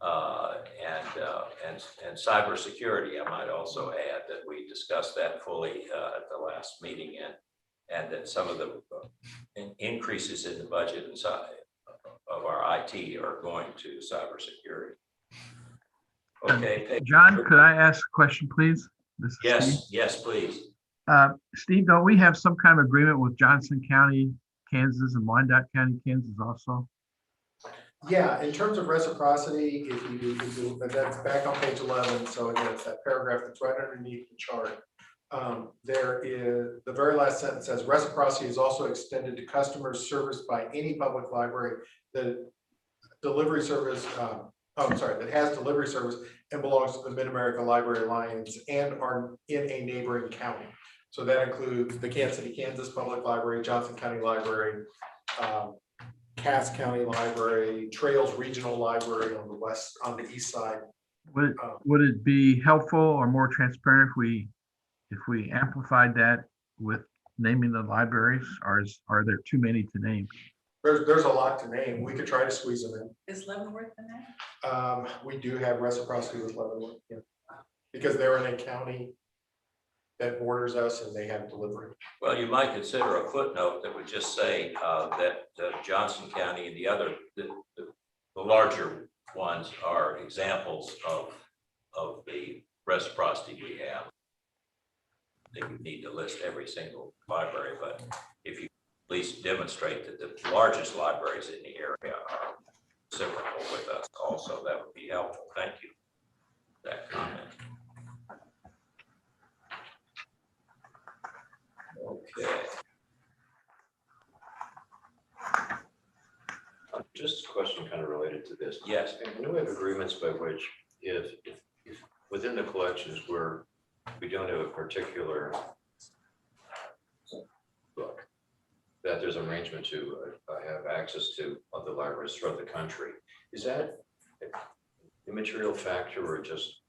and cybersecurity. I might also add that we discussed that fully at the last meeting, and that some of the increases in the budget inside of our IT are going to cybersecurity. Okay. John, could I ask a question, please? This is Steve. Yes, please. Steve, don't we have some kind of agreement with Johnson County, Kansas, and Wyandotte County, Kansas also? Yeah, in terms of reciprocity, if you that's back on page 11, so again, it's that paragraph that's right underneath the chart. There is, the very last sentence says reciprocity is also extended to customers serviced by any public library that delivery service, that has delivery service and belongs to the Mid-America Library Alliance and are in a neighboring county. So that includes the Kansas City, Kansas Public Library, Johnson County Library, Cass County Library, Trails Regional Library on the west, on the east side. Would it be helpful or more transparent if we amplified that with naming the libraries, or are there too many to name? There's a lot to name. We could try to squeeze them in. Is Leavenworth in there? We do have reciprocity with Leavenworth, yeah, because they're in a county that borders us and they have delivery. Well, you might consider a footnote that would just say that Johnson County and the larger ones are examples of the reciprocity we have. I think you need to list every single library, but if you at least demonstrate that the largest libraries in the area are reciprocal with us also, that would be helpful. Thank you for that comment. Okay. Just a question kind of related to this. Yes. And we have agreements by which if within the collections where we don't have a particular book, that there's an arrangement to have access to other libraries throughout the country. Is that a material factor or just?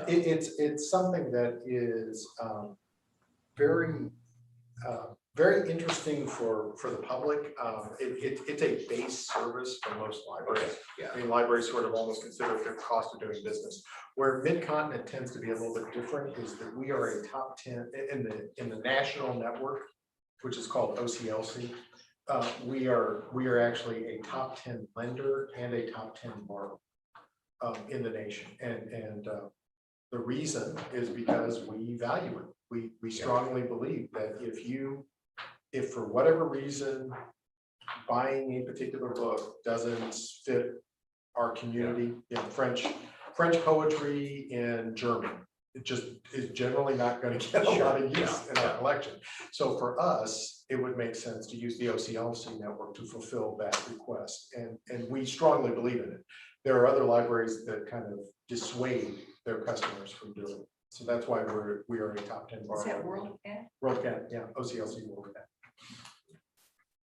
It's something that is very very interesting for the public. It's a base service for most libraries. Yeah. I mean, libraries sort of almost consider it their cost of doing business. Where Mid-Continent tends to be a little bit different is that we are a top 10 in the national network, which is called OCLC. We are actually a top 10 lender and a top 10 borrower in the nation, and the reason is because we value it. We strongly believe that if for whatever reason buying a particular book doesn't fit our community, French poetry in German, it just is generally not going to get a lot of use in our collection. So for us, it would make sense to use the OCLC network to fulfill that request, and we strongly believe in it. There are other libraries that kind of dissuade their customers from doing it. So that's why we are a top 10 borrower. Is that WorldCat? WorldCat, yeah, OCLC WorldCat.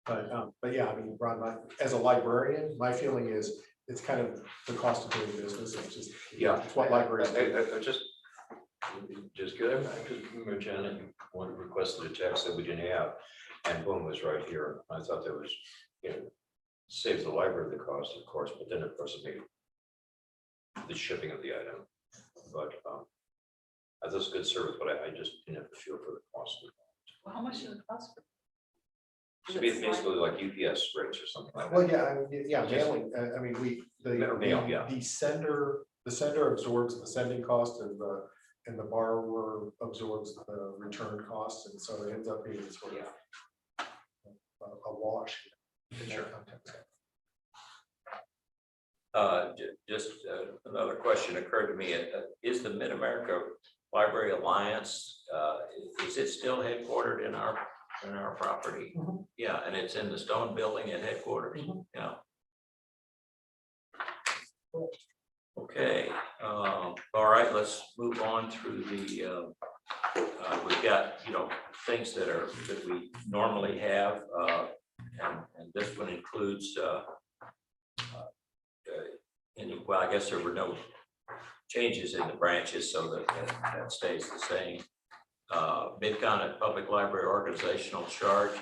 But yeah, I mean, Ron, as a librarian, my feeling is it's kind of the cost of doing business. It's just, it's what libraries do. I just good. I just remember Janet, you requested a text that we didn't have, and boom, was right here. I thought that was, saves the library the cost, of course, but then of course it made the shipping of the item. But that's a good service, but I just didn't have the feel for the cost. Well, how much does it cost? Should be basically like UPS rates or something like that. Well, yeah, I mean, mailing. I mean, Mail, the sender absorbs the sending cost and the borrower absorbs the return costs, and so it ends up being sort of a wash in that context. Just another question occurred to me. Is the Mid-America Library Alliance, is it still headquartered in our property? Mm-hmm. Yeah, and it's in the stone building at headquarters. Mm-hmm. Yeah. Okay. All right, let's move on through the we've got things that we normally have, and this one includes well, I guess there were no changes in the branches, so that stays the same. Mid-Continent Public Library organizational chart.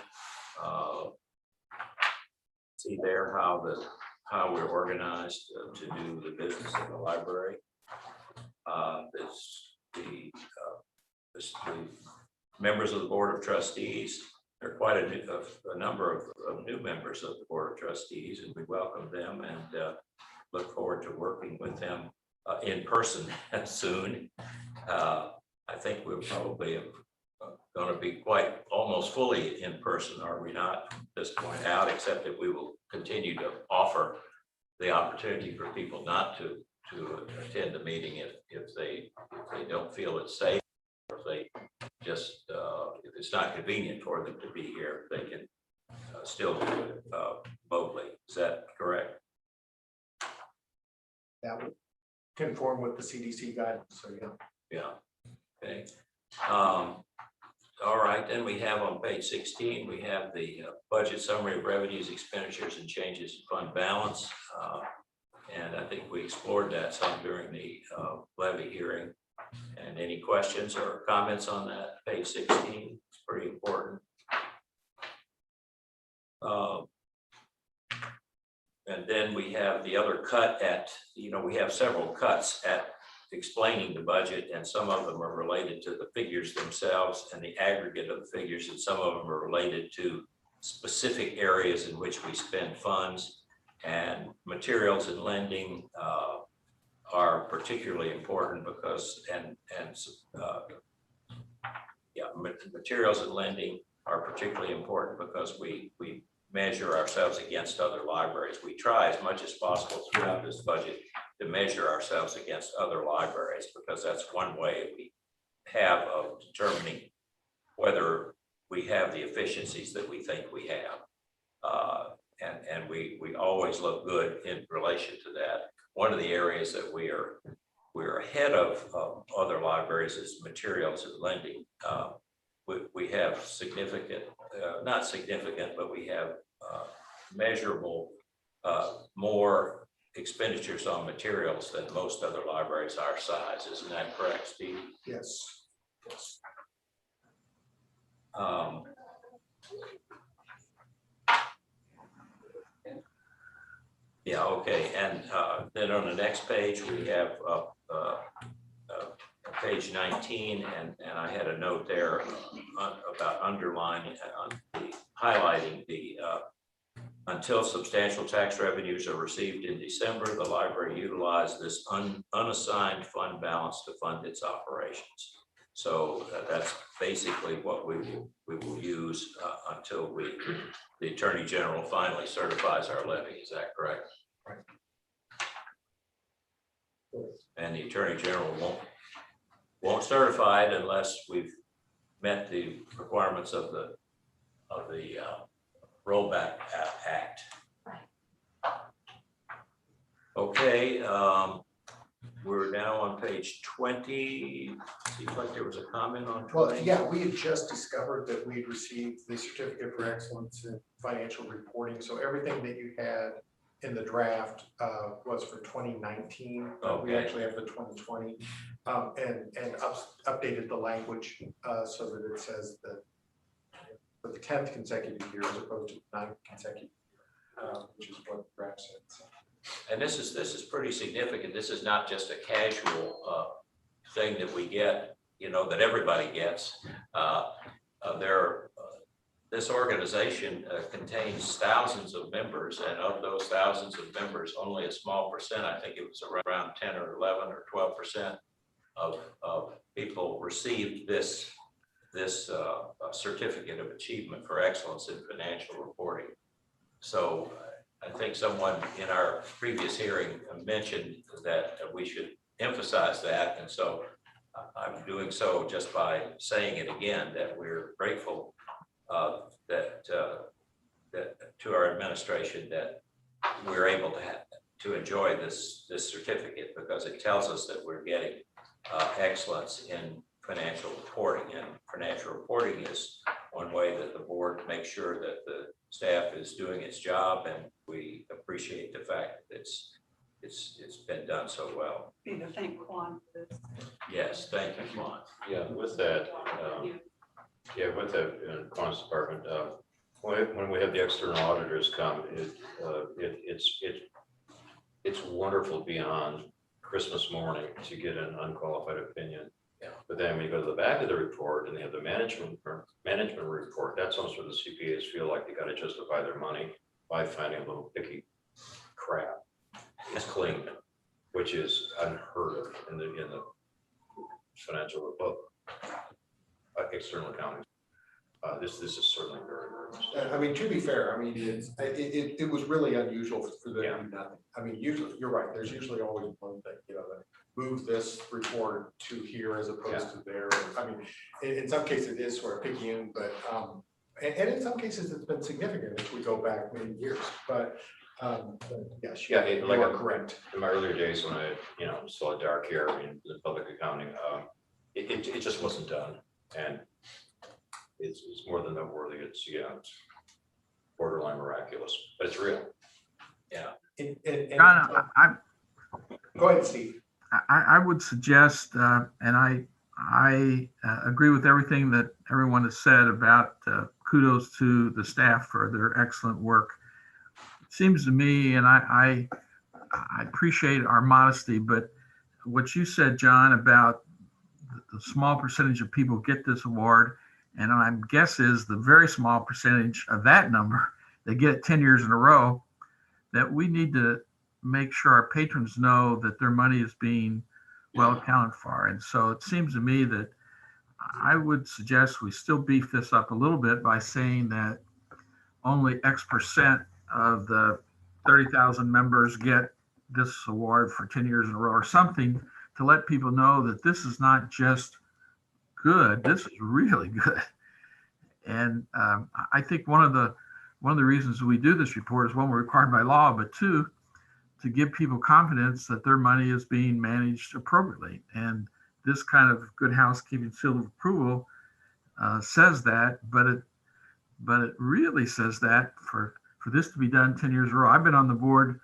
See there how we're organized to do the business of the library. The members of the Board of Trustees. There are quite a number of new members of the Board of Trustees, and we welcome them and look forward to working with them in person soon. I think we're probably going to be quite almost fully in person, are we not, from this point out, except that we will continue to offer the opportunity for people not to attend the meeting if they don't feel it's safe, or if they just, if it's not convenient for them to be here, they can still do it remotely. Is that correct? That would conform with the CDC guidance, so yeah. Yeah, okay. All right, then we have on page 16, we have the budget summary of revenues, expenditures, and changes in fund balance. And I think we explored that some during the levy hearing. And any questions or comments on that? Page 16, it's pretty important. And then we have the other cut at, we have several cuts at explaining the budget, and some of them are related to the figures themselves and the aggregate of the figures, and some of them are related to specific areas in which we spend funds. And materials and lending are particularly important because, materials and lending are particularly important because we measure ourselves against other libraries. We try as much as possible throughout this budget to measure ourselves against other libraries, because that's one way we have of determining whether we have the efficiencies that we think we have. And we always look good in relation to that. One of the areas that we're ahead of other libraries is materials and lending. We have significant, not significant, but we have measurable more expenditures on materials than most other libraries our size. Isn't that correct, Steve? Yes. Yes. Yeah, okay, and then on the next page, we have page 19, and I had a note there about underlining, highlighting the until substantial tax revenues are received in December, the library utilized this unassigned fund balance to fund its operations. So that's basically what we will use until the Attorney General finally certifies our levy. Is that correct? Right. And the Attorney General won't certify it unless we've met the requirements of the Rollback Act. Okay, we're now on page 20. Seems like there was a comment on 20. Well, yeah, we had just discovered that we'd received the certificate for excellence in financial reporting. So everything that you had in the draft was for 2019. We Okay. actually have the 2020 and updated the language so that it says that for the 10th consecutive year as opposed to 9th consecutive year, which is what the draft said. And this is pretty significant. This is not just a casual thing that we get, that everybody gets. This organization contains thousands of members, and of those thousands of members, only a small percent, I think it was around 10 or 11 or 12% of people received this certificate of achievement for excellence in financial reporting. So I think someone in our previous hearing mentioned that we should emphasize that. And so I'm doing so just by saying it again, that we're grateful that to our administration that we're able to enjoy this certificate, because it tells us that we're getting excellence in financial reporting, and financial reporting is one way that the board makes sure that the staff is doing its job, and we appreciate the fact that it's been done so well. Need to thank Quan for this. Yes, thank you, Juan. Yeah, with that, with the Quan's department, when we have the external auditors come, it's wonderful beyond Christmas morning to get an unqualified opinion. Yeah. But then when you go to the back of the report and they have the management report, that's almost where the CPAs feel like they got to justify their money by finding a little picky crap. It's clean, which is unheard of in the financial external accounting. This is certainly very, very. I mean, to be fair, I mean, it was really unusual for them Yeah. to do nothing. I mean, usually, you're right, there's usually always one thing, that move this report to here as opposed to there. I mean, in some cases it is sort of picking, but, and in some cases it's been significant if we go back many years, but yes, you are correct. In my earlier days when I, saw dark hair in the public accounting, it just wasn't done. And it's more than noteworthy. It's borderline miraculous, but it's real. And John, go ahead, Steve. I would suggest, and I agree with everything that everyone has said about kudos to the staff for their excellent work. It seems to me, and I appreciate our modesty, but what you said, John, about the small percentage of people get this award, and my guess is the very small percentage of that number that get it 10 years in a row, that we need to make sure our patrons know that their money is being well accounted for. And so it seems to me that I would suggest we still beef this up a little bit by saying that only X% of the 30,000 members get this award for 10 years in a row or something, to let people know that this is not just good, this is really good. And I think one of the reasons we do this report is, one, we're required by law, but two, to give people confidence that their money is being managed appropriately. And this kind of good housekeeping seal of approval says that, but it really says that for this to be done 10 years in a row. I've been on the board,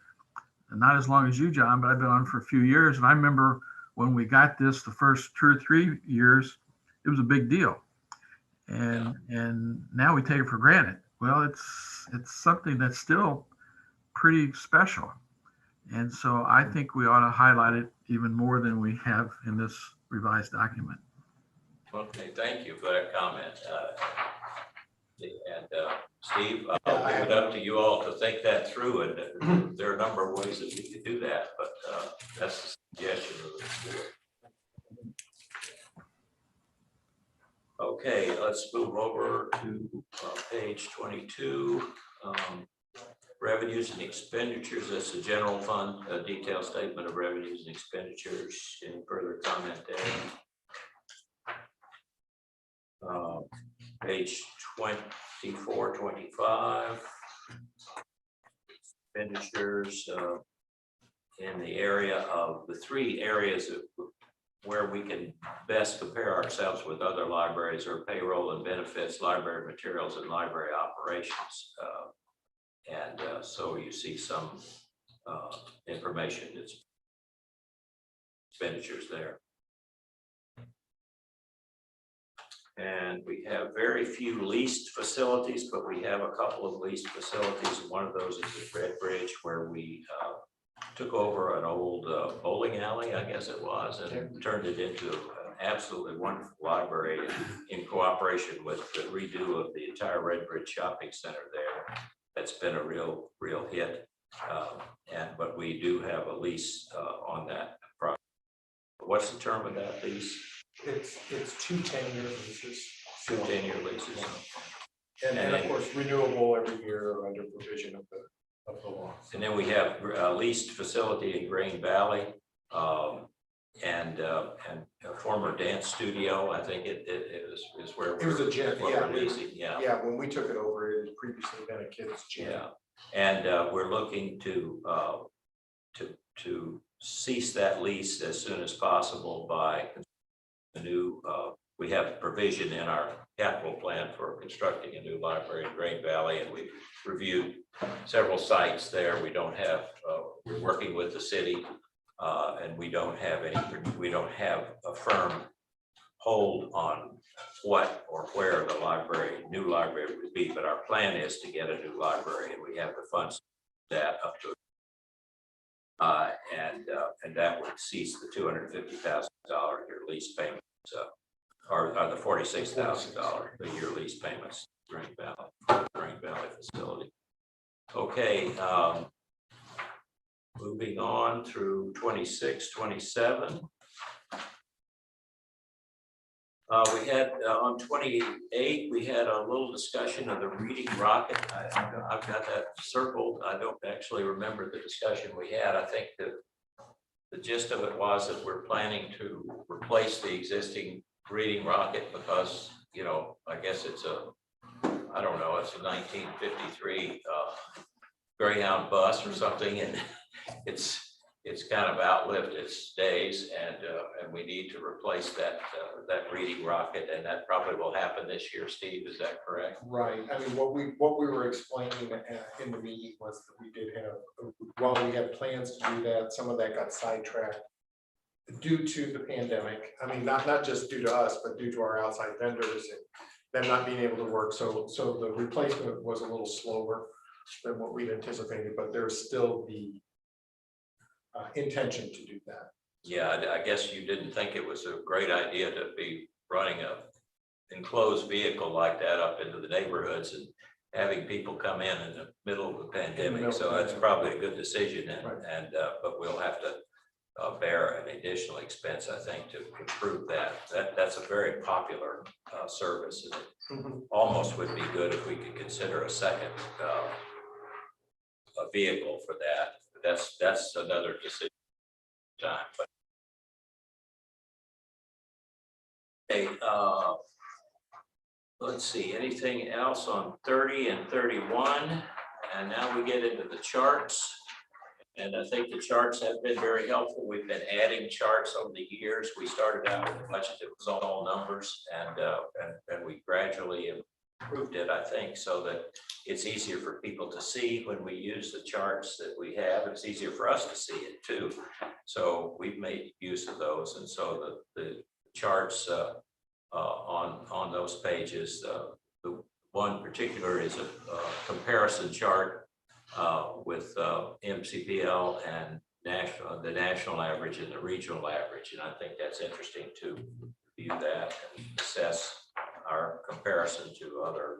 not as long as you, John, but I've been on for a few years. And I remember when we got this the first 2 or 3 years, it was a big deal. And now we take it for granted. Well, it's something that's still pretty special. And so I think we ought to highlight it even more than we have in this revised document. Okay, thank you for that comment. And Steve, I'll leave it up to you all to think that through, and there are a number of ways that we could do that, but that's the suggestion of the board. Okay, let's move over to page 22. Revenues and expenditures, that's the general fund, a detailed statement of revenues and expenditures. Any further comment there? Page 24, 25. Expenditures in the area of the 3 areas where we can best compare ourselves with other libraries are payroll and benefits, library materials, and library operations. So you see some information that's expenditures there. And we have very few leased facilities, but we have a couple of leased facilities. One of those is at Red Bridge, where we took over an old bowling alley, I guess it was, and turned it into an absolutely wonderful library in cooperation with the redo of the entire Red Bridge Shopping Center there. That's been a real hit. But we do have a lease on that project. What's the term of that lease? It's 2 10-year leases. 2 10-year leases. And of course, renewable every year under provision of the law. And then we have a leased facility in Green Valley, and a former dance studio. I think it is where It was a gym. we're leasing. Yeah, when we took it over, it had previously been a kids' gym. Yeah, and we're looking to cease that lease as soon as possible by a new. We have provision in our capital plan for constructing a new library in Green Valley, and we've reviewed several sites there. We don't have. We're working with the city, and we don't have a firm hold on what or where the new library would be, but our plan is to get a new library, and we have the funds that up to and that would cease the $250,000 year lease payments, or the $46,000 a year lease payments. Green Valley facility. Okay, moving on through 26, 27. We had, on 28, we had a little discussion of the reading rocket. I've got that circled. I don't actually remember the discussion we had. I think that the gist of it was that we're planning to replace the existing reading rocket because, you know, I guess it's I don't know, it's a 1953 Greyhound bus or something, and it's kind of outlived its days, and we need to replace that reading rocket, and that probably will happen this year. Steve, is that correct? Right, I mean, what we were explaining in the meeting was that we did have, while we had plans to do that, some of that got sidetracked due to the pandemic. I mean, not just due to us, but due to our outside vendors and them not being able to work. So the replacement was a little slower than what we'd anticipated, but there's still the intention to do that. Yeah, I guess you didn't think it was a great idea to be running a enclosed vehicle like that up into the neighborhoods and having people come in the middle of the pandemic. So that's probably a good decision, and but we'll have to bear an additional expense, I think, to improve that. That's a very popular service, and it almost would be good if we could consider a second a vehicle for that. But that's another decision time. But hey, let's see, anything else on 30 and 31? And now we get into the charts. And I think the charts have been very helpful. We've been adding charts over the years. We started out with a budget that was all numbers, and we gradually improved it, I think, so that it's easier for people to see when we use the charts that we have. It's easier for us to see it too. So we've made use of those. And so the charts on those pages, the one particular is a comparison chart with MCPL and the national average and the regional average. And I think that's interesting to view that and assess our comparison to other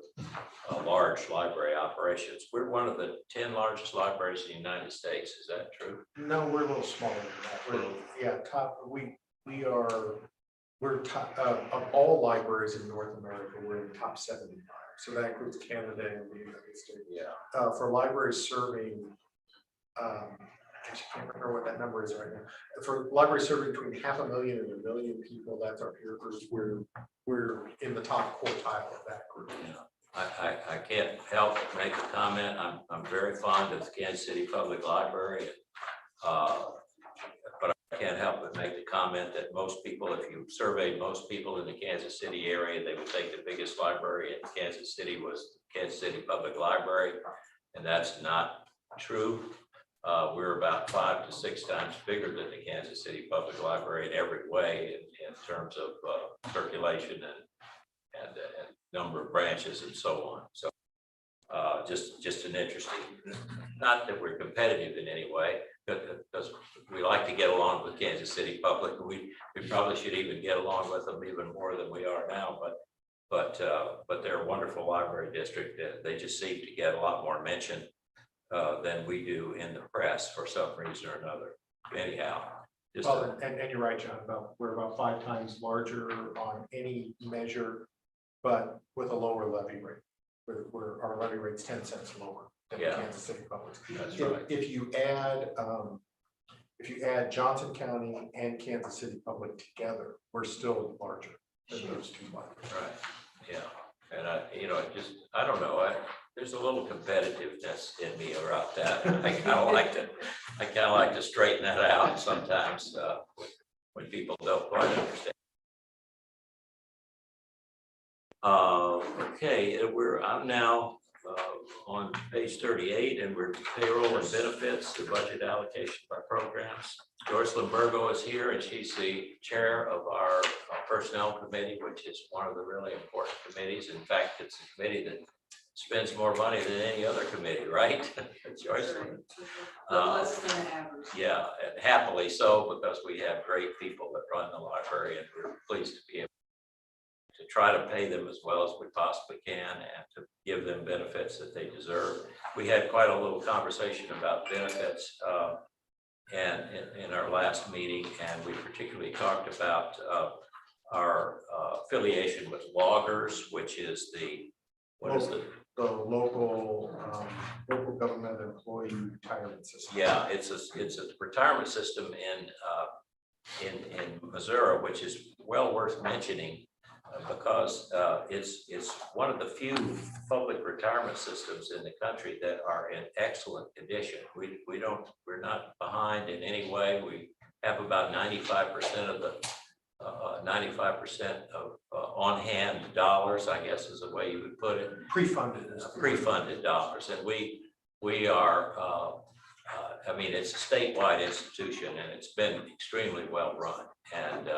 large library operations. We're one of the 10 largest libraries in the United States. Is that true? No, we're a little smaller than that. We're top of all libraries in North America. We're in the top 75. So that includes Canada and the United States. Yeah. For libraries serving, I can't remember what that number is right now. For libraries serving between 500,000 and 1 million people, that's our peer group. We're in the top quartile of that group. Yeah. I can't help but make a comment. I'm very fond of the Kansas City Public Library. But I can't help but make the comment that most people, if you surveyed most people in the Kansas City area, they would think the biggest library in Kansas City was Kansas City Public Library, and that's not true. We're about 5 to 6 times bigger than the Kansas City Public Library in every way, in terms of circulation and number of branches and so on. So just an interesting, not that we're competitive in any way, because we like to get along with Kansas City Public. We probably should even get along with them even more than we are now, but they're a wonderful library district. They just seem to get a lot more mention than we do in the press for some reason or another. Anyhow, just Well, and you're right, John, we're about 5 times larger on any measure, but with a lower levy rate. Our levy rate's 10 cents lower than Kansas City Public. That's right. If you add Johnson County and Kansas City Public together, we're still larger than those two libraries. Right. Yeah. And I don't know. There's a little competitiveness in me about that. I kind of like to straighten that out sometimes when people don't quite understand. Okay, I'm now on page 38, and we're payroll and benefits, the budget allocation by programs. Joyce Limburgo is here, and she's the chair of our personnel committee, which is one of the really important committees. In fact, it's a committee that spends more money than any other committee, right? Joyce? Less than average. Yeah, and happily so, because we have great people that run the library, and we're pleased to be able to try to pay them as well as we possibly can and to give them benefits that they deserve. We had quite a little conversation about benefits and in our last meeting, and we particularly talked about affiliation with loggers, which is what is it? The local government employee retirement system. Yeah, it's a retirement system in Missouri, which is well worth mentioning because it's one of the few public retirement systems in the country that are in excellent condition. We're not behind in any way. We have about 95% of the 95% of on-hand dollars, I guess is the way you would put it. Pre-funded dollars, and we are. I mean, it's a statewide institution, and it's been extremely well run, and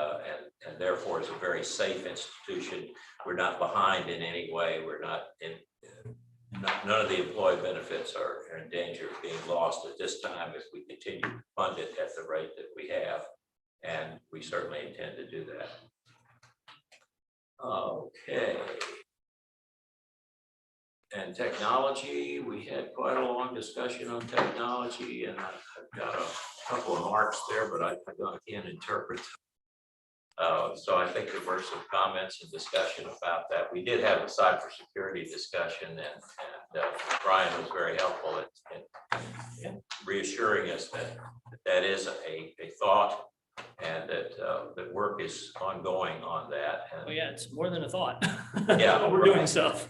therefore is a very safe institution. We're not behind in any way. We're not in. None of the employee benefits are in danger of being lost at this time if we continue to fund it at the rate that we have. And we certainly intend to do that. Okay. And technology, we had quite a long discussion on technology, and I've got a couple of marks there, but I can't interpret. So I think there were some comments and discussion about that. We did have a cybersecurity discussion, and Brian was very helpful in reassuring us that is a thought. And that work is ongoing on that. Oh yeah, it's more than a thought. Yeah, We're doing stuff.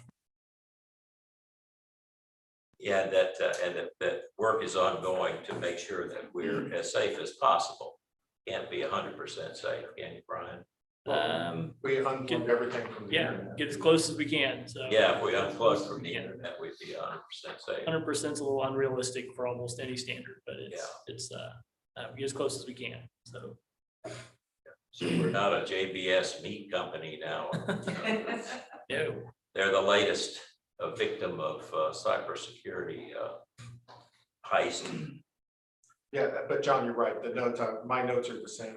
Yeah, that work is ongoing to make sure that we're as safe as possible. Can't be 100% safe, can you, Brian? We unplug everything from the Yeah, internet. get as close as we can. So Yeah, if we unplug from the internet, we'd be 100% safe. 100% is a little unrealistic for almost any standard, but it's we get as close as we can. So we're not a JBS meat company now. no. They're the latest victim of cybersecurity heist. Yeah, but John, you're right. The notes, my notes are the same.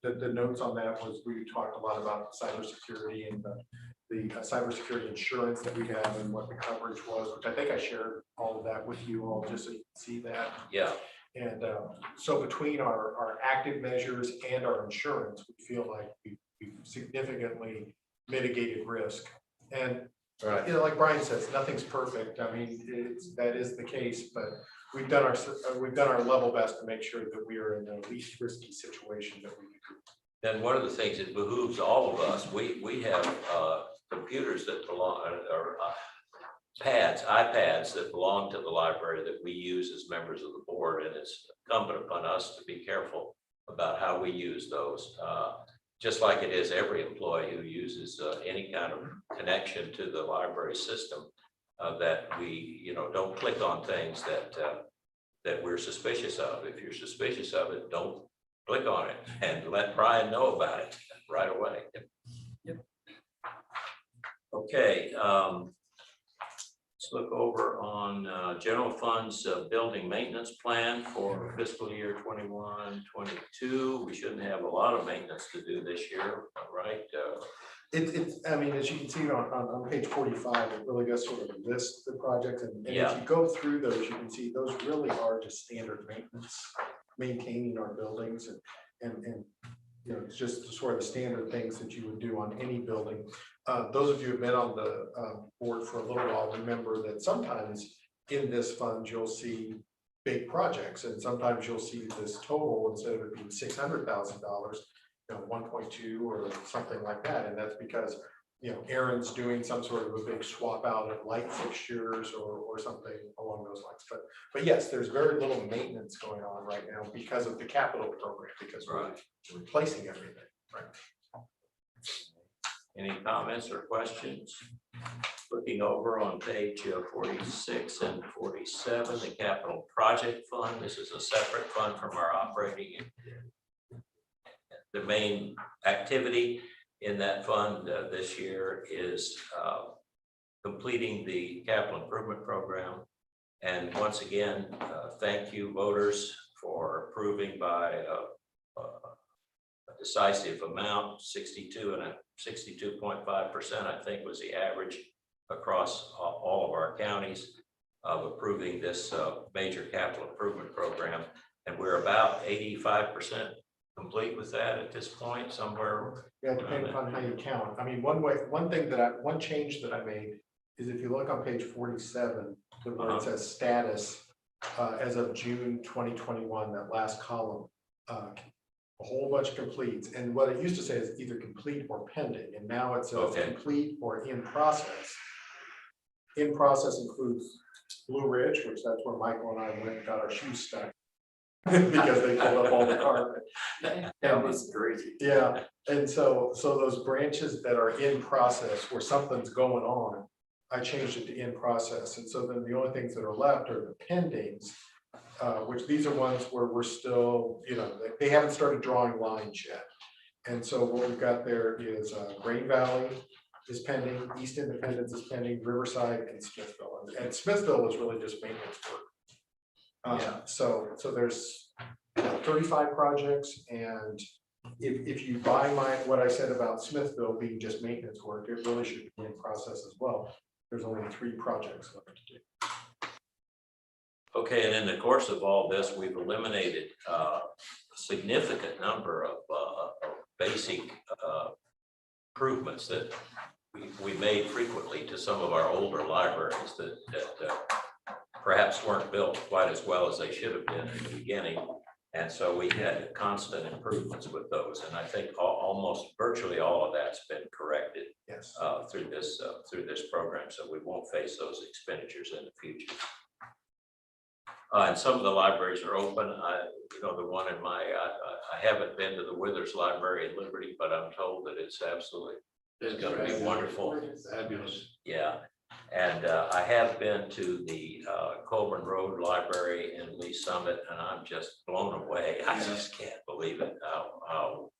The notes on that was we talked a lot about cybersecurity and the cybersecurity insurance that we have and what the coverage was, which I think I shared all of that with you all, just so you can see that. Yeah. And so between our active measures and our insurance, we feel like we've significantly mitigated risk. And you know, like Brian says, nothing's perfect. I mean, that is the case, but we've done our level best to make sure that we are in the least risky situation that we can. Then one of the things that behooves all of us, we have computers that belong, or iPads that belong to the library that we use as members of the board, and it's incumbent upon us to be careful about how we use those. Just like it is every employee who uses any kind of connection to the library system, that we, don't click on things that we're suspicious of. If you're suspicious of it, don't click on it, and let Brian know about it right away. Yep. Okay. Let's look over on general funds building maintenance plan for fiscal year 21-22. We shouldn't have a lot of maintenance to do this year, right? I mean, as you can see on page 45, it really does sort of list the projects, and Yeah. if you go through those, you can see those really are just standard maintenance, maintaining our buildings, and it's just sort of the standard things that you would do on any building. Those of you who have been on the board for a little while remember that sometimes in this fund you'll see big projects, and sometimes you'll see this total, instead of it being $600,000, 1.2 or something like that. And that's because Aaron's doing some sort of a big swap out of light fixtures or something along those lines. But yes, there's very little maintenance going on right now because of the capital program, because we're replacing everything. Right. Any comments or questions? Looking over on page 46 and 47, the capital project fund. This is a separate fund from our operating. The main activity in that fund this year is completing the capital improvement program. And once again, thank you voters for approving by a decisive amount. 62.5%, I think, was the average across all of our counties of approving this major capital improvement program. And we're about 85% complete with that at this point somewhere? Yeah, depending upon how you count. I mean, one change that I made is if you look on page 47, where it says status, as of June 2021, that last column, a whole bunch of completes. And what it used to say is either complete or pending, and now it says Okay. complete or in process. In process includes Blue Ridge, which that's where Michael and I went and got our shoes stuck because they pulled up all the carpet. That was crazy. Yeah, and so those branches that are in process where something's going on, I changed it to in process. And so then the only things that are left are the pendings, which these are ones where we're still, they haven't started drawing lines yet. And so what we've got there is Grain Valley is pending, East Independence is pending, Riverside and Smithville. And Smithville is really just maintenance work. So there's 35 projects, and if you buy what I said about Smithville being just maintenance work, it really should be in process as well. There's only 3 projects left to do. Okay, and in the course of all this, we've eliminated a significant number of basic improvements that we made frequently to some of our older libraries that perhaps weren't built quite as well as they should have been in the beginning. And so we had constant improvements with those. And I think almost virtually all of that's been corrected Yes. through this program. So we won't face those expenditures in the future. And some of the libraries are open. The one in I haven't been to the Withers Library in Liberty, but I'm told that it's going to be wonderful. Fabulous. Yeah. And I have been to the Colburn Road Library in Lee Summit, and I'm just blown away. I just can't believe it, how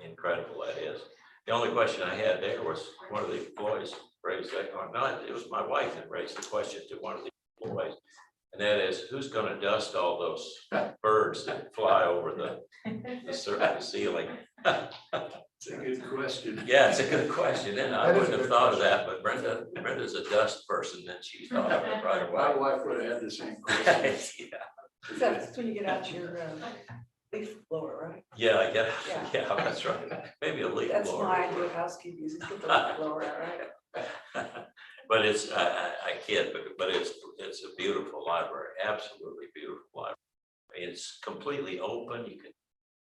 incredible that is. The only question I had there was one of the employees raised that, or not, it was my wife that raised the question to one of the employees. And that is, who's going to dust all those birds that fly over the ceiling? It's a good question. Yeah, it's a good question. And I That is a wouldn't have good thought of question. that, but Brenda's a dust person, and she thought of it right My away. wife would have had the same question. That's when you get out your leaf blower, right? Yeah, Yeah. that's right. Maybe a leaf That's blower. why I do housekeeping, is get the leaf blower out, right? But it's, I kid, but it's a beautiful library, absolutely beautiful library. It's completely open.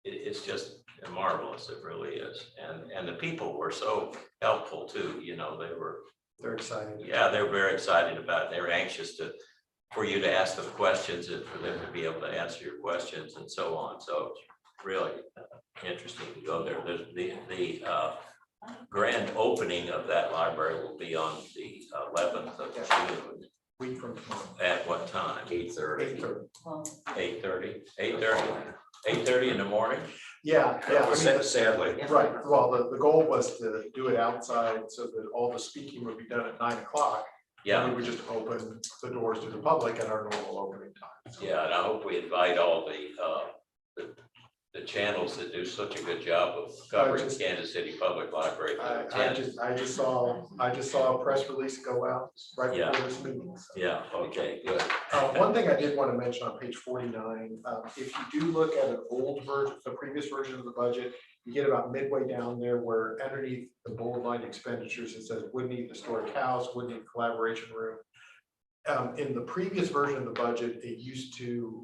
It's just marvelous. It really is. And the people were so helpful too. They're excited. Yeah, they're very excited about it. They're anxious for you to ask them questions and for them to be able to answer your questions and so on. So it's really interesting to go there. There's the grand opening of that library will be on the 11th of June. Week from tomorrow. At what time? 8:30. 8:30. 8:30 in the morning? Yeah. I mean, Sadly. right. Well, the goal was to do it outside so that all the speaking would be done at 9 o'clock. Yeah. We would just open the doors to the public at our normal opening time. So, Yeah, and I hope we invite all the channels that do such a good job of covering Kansas City Public Library. I just saw a press release go out right before this meeting. So. Yeah, okay, good. One thing I did want to mention on page 49, if you do look at an old version, the previous version of the budget, you get about midway down there where underneath the bold line expenditures, it says Woodney Historic House, Woodney Collaboration Room. In the previous version of the budget, it used to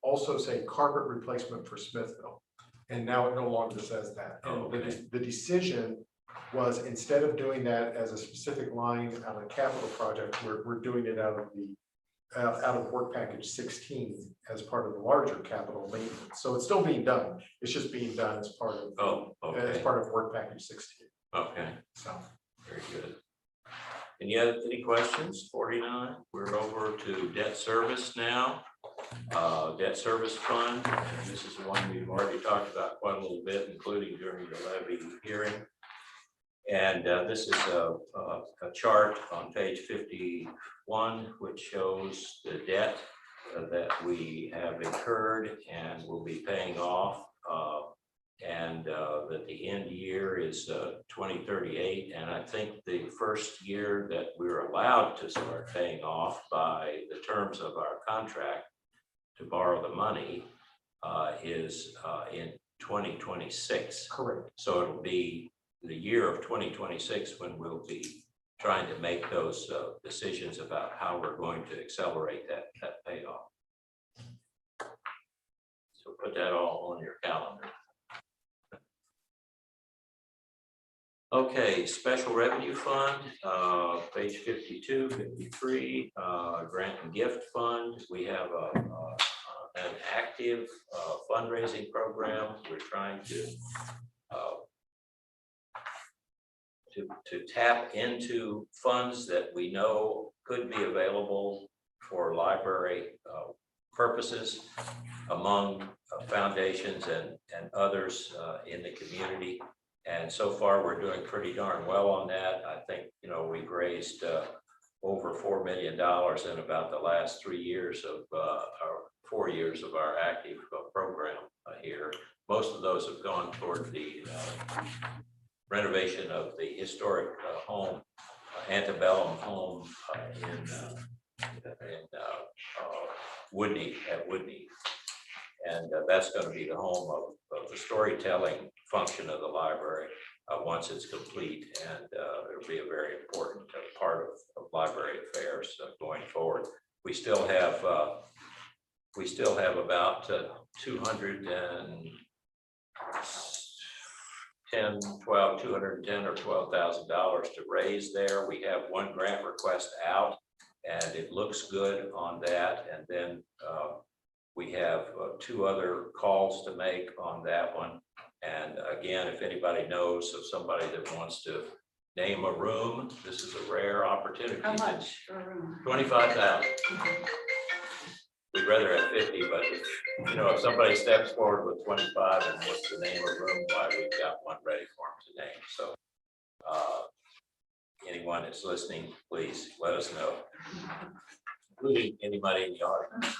also say carpet replacement for Smithville. And now it no longer says that. And the decision was, instead of doing that as a specific line on a capital project, we're doing it out of work package 16 as part of the larger capital maintenance. So it's still being done. It's just being done as part of as part of work package 16. Okay, So very good. Any questions? 49, we're over to debt service now. Debt service fund, and this is the one we've already talked about quite a little bit, including during the levy hearing. And this is a chart on page 51, which shows the debt that we have incurred and will be paying off. And that the end year is 2038. And I think the first year that we're allowed to start paying off by the terms of our contract to borrow the money is in 2026. Correct. So it'll be the year of 2026 when we'll be trying to make those decisions about how we're going to accelerate that payoff. So put that all on your calendar. Okay, special revenue fund, page 52, 53, grant and gift fund. We have an active fundraising program. We're trying to tap into funds that we know could be available for library purposes among foundations and others in the community. And so far, we're doing pretty darn well on that. I think, we've raised over $4 million in about the last 3 years of our 4 years of our active program here. Most of those have gone toward the renovation of the historic home, antebellum home in Woodney, at Woodney. And that's going to be the home of the storytelling function of the library once it's complete. And it'll be a very important part of library affairs going forward. We still have about 210 or $12,000 to raise there. We have one grant request out, and it looks good on that. And then we have 2 other calls to make on that one. And again, if anybody knows of somebody that wants to name a room, this is a rare opportunity. How much for a room? 25,000. We'd rather have 50, but if somebody steps forward with 25 and wants to name a room, why, we've got one ready for them to name. So anyone that's listening, please let us know, including anybody in the audience.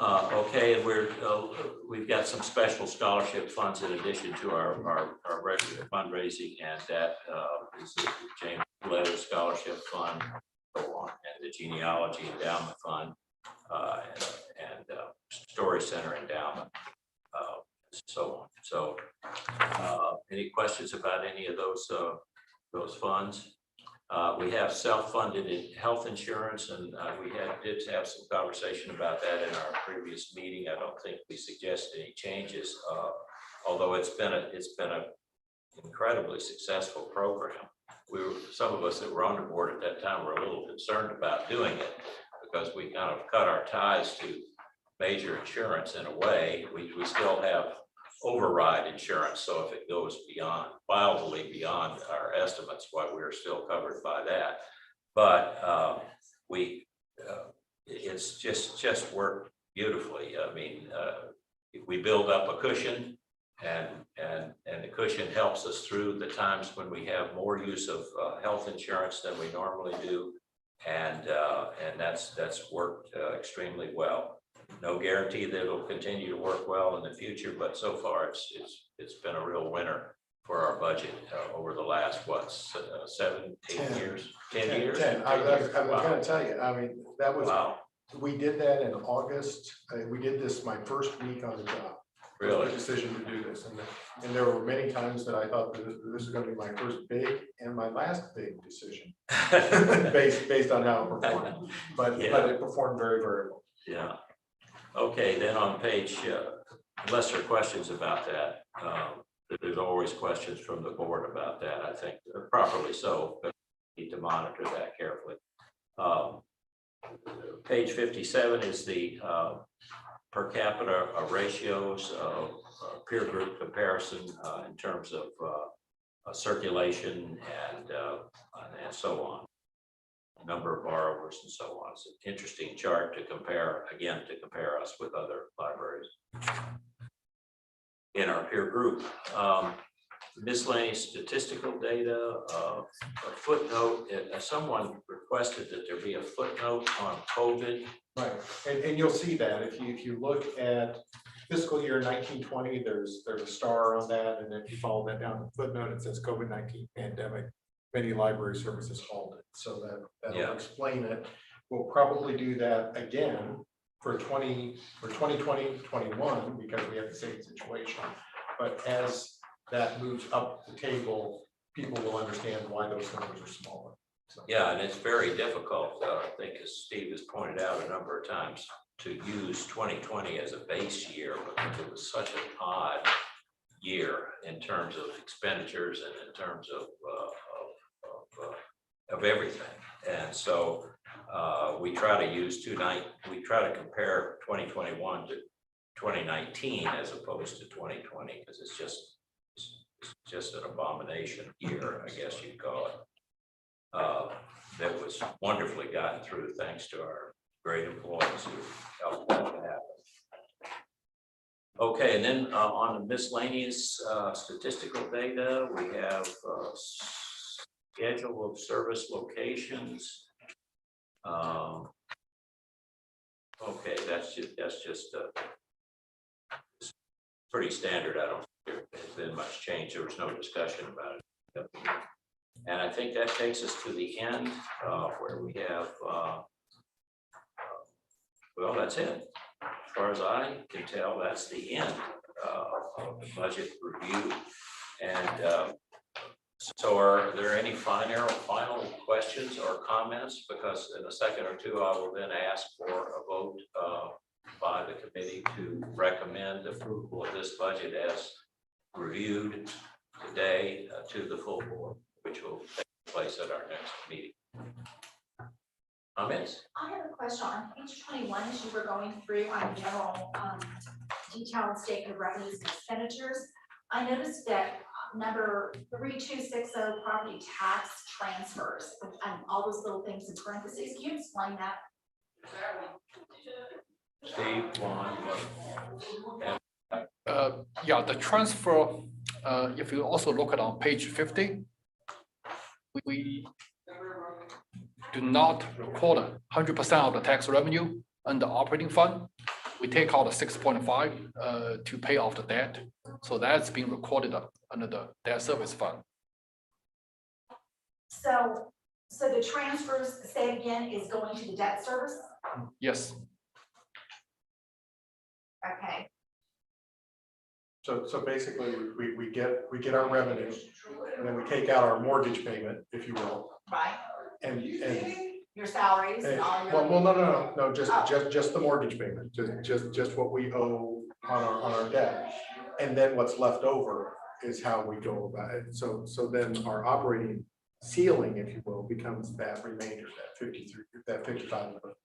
Okay, and we've got some special scholarship funds in addition to our regular fundraising, and that is the James Letter Scholarship Fund, and the Genealogy Endowment Fund, and Story Center Endowment, so on. So, any questions about any of those funds? We have self-funded health insurance, and we did have some conversation about that in our previous meeting. I don't think we suggested any changes, although it's been a incredibly successful program. Some of us that were on the board at that time were a little concerned about doing it because we kind of cut our ties to major insurance in a way. We still have override insurance, so if it goes wildly beyond our estimates, why we're still covered by that. But it's just worked beautifully. I mean, we build up a cushion, and the cushion helps us through the times when we have more use of health insurance than we normally do, and that's worked extremely well. No guarantee that it'll continue to work well in the future, but so far it's been a real winner for our budget over the last 7, 8 years, 10 years. 10. I was going to tell you. I mean, that was Wow, we did that in August. We did this my first week on the job. really? The decision to do this, and there were many times that I thought that this is going to be my first big and my last big decision, based on how it performed. But it performed very, very well. Yeah. Okay, then on page, unless there are questions about that, there's always questions from the board about that. I think properly so, but we need to monitor that carefully. Page 57 is the per capita ratios of peer group comparison in terms of circulation and so on. Number of borrowers and so on. It's an interesting chart to compare us with other libraries in our peer group. Miscellaneous statistical data, a footnote. Someone requested that there be a footnote on COVID. Right, and you'll see that if you look at fiscal year 1920, there's a star on that, and then if you follow that down to footnote, it says COVID-19 pandemic. Many library services halted, so that'll explain it. We'll probably do that again for 2020, 21, because we have the same situation. But as that moves up the table, people will understand why those numbers are smaller. So, Yeah, and it's very difficult, I think, as Steve has pointed out a number of times, to use 2020 as a base year because it was such an odd year in terms of expenditures and in terms of everything. And so we try to use we try to compare 2021 to 2019 as opposed to 2020 because it's just an abomination year, I guess you'd call it. That was wonderfully gotten through thanks to our great employees who helped that to happen. Okay, and then on the miscellaneous statistical data, we have schedule of service locations. Okay, that's just pretty standard. I don't think there's been much change. There was no discussion about it. And I think that takes us to the end where we have, well, that's it. As far as I can tell, that's the end of the budget review. And so are there any final questions or comments? Because in a second or two, I will then ask for a vote by the committee to recommend approval of this budget as reviewed today to the full board, which will take place at our next meeting. Comments? I have a question on page 21, as you were going through on general detailed statement of revenues and expenditures. I noticed that number 3260 property tax transfers and all those little things in parentheses. Can you explain that? Steve, Juan, Yeah, the transfer, if you also look at on page 50, we do not record 100% of the tax revenue under operating fund. We take out the 6.5 to pay off the debt. So that's being recorded under the debt service fund. So the transfers, say it again, is going to the debt service? Yes. Okay. so basically, we get our revenue, and then we take out our mortgage payment, if you will, Right. and Your salaries and all your. no, just the mortgage payment, just what we owe on our debt. And then what's left over is how we go about it. So then our operating ceiling, if you will, becomes that remainder, that 53, that 55 number.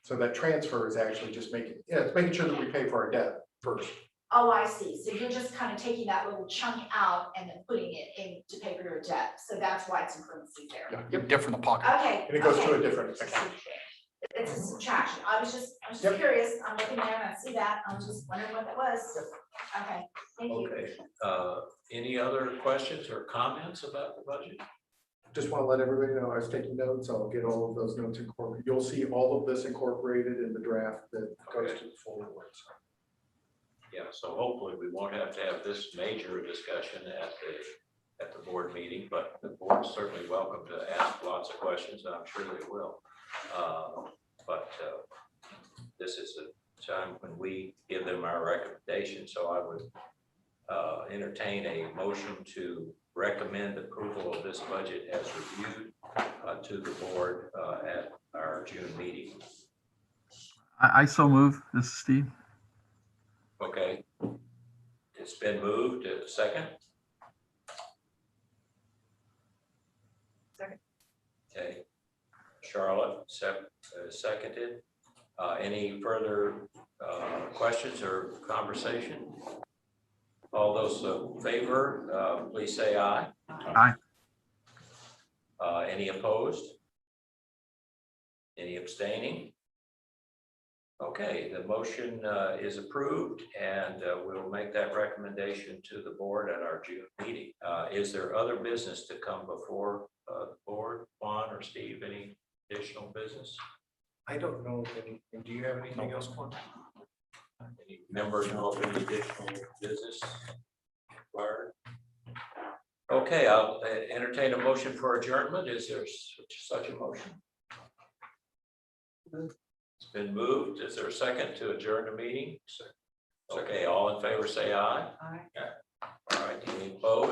So that transfer is actually just it's making sure that we pay for our debt first. Oh, I see. So you're just kind of taking that little chunk out and then putting it in to pay for your debt. So that's why it's in parentheses there. Yeah, you have different pocket. Okay. And it goes to okay. a different account. It's a subtraction. I was just Yep. curious. I'm looking there and I see that. I was just wondering what that was. Okay, thank you. okay. Any other questions or comments about the budget? Just want to let everybody know I was taking notes. I'll get all of those notes incorporated. You'll see all of this incorporated in the draft that goes to the full board. Yeah, so hopefully we won't have to have this major discussion at the board meeting, but the board's certainly welcome to ask lots of questions, and I'm sure they will. But this is a time when we give them our recommendation, so I would entertain a motion to recommend approval of this budget as reviewed to the board at our June meeting. I so move. This is Steve. Okay. It's been moved. Second? Second. Okay. Charlotte, seconded. Any further questions or conversation? All those in favor, please say aye. Aye. Any opposed? Any abstaining? Okay, the motion is approved, and we'll make that recommendation to the board at our June meeting. Is there other business to come before the board? Juan or Steve, any additional business? I don't know if anything. Do you have anything else, Quan? Any members know of any additional business required? Okay, I'll entertain a motion for adjournment. Is there such a motion? It's been moved. Is there a second to adjourn the meeting? Okay, all in favor, say aye. I. All right, any opposed?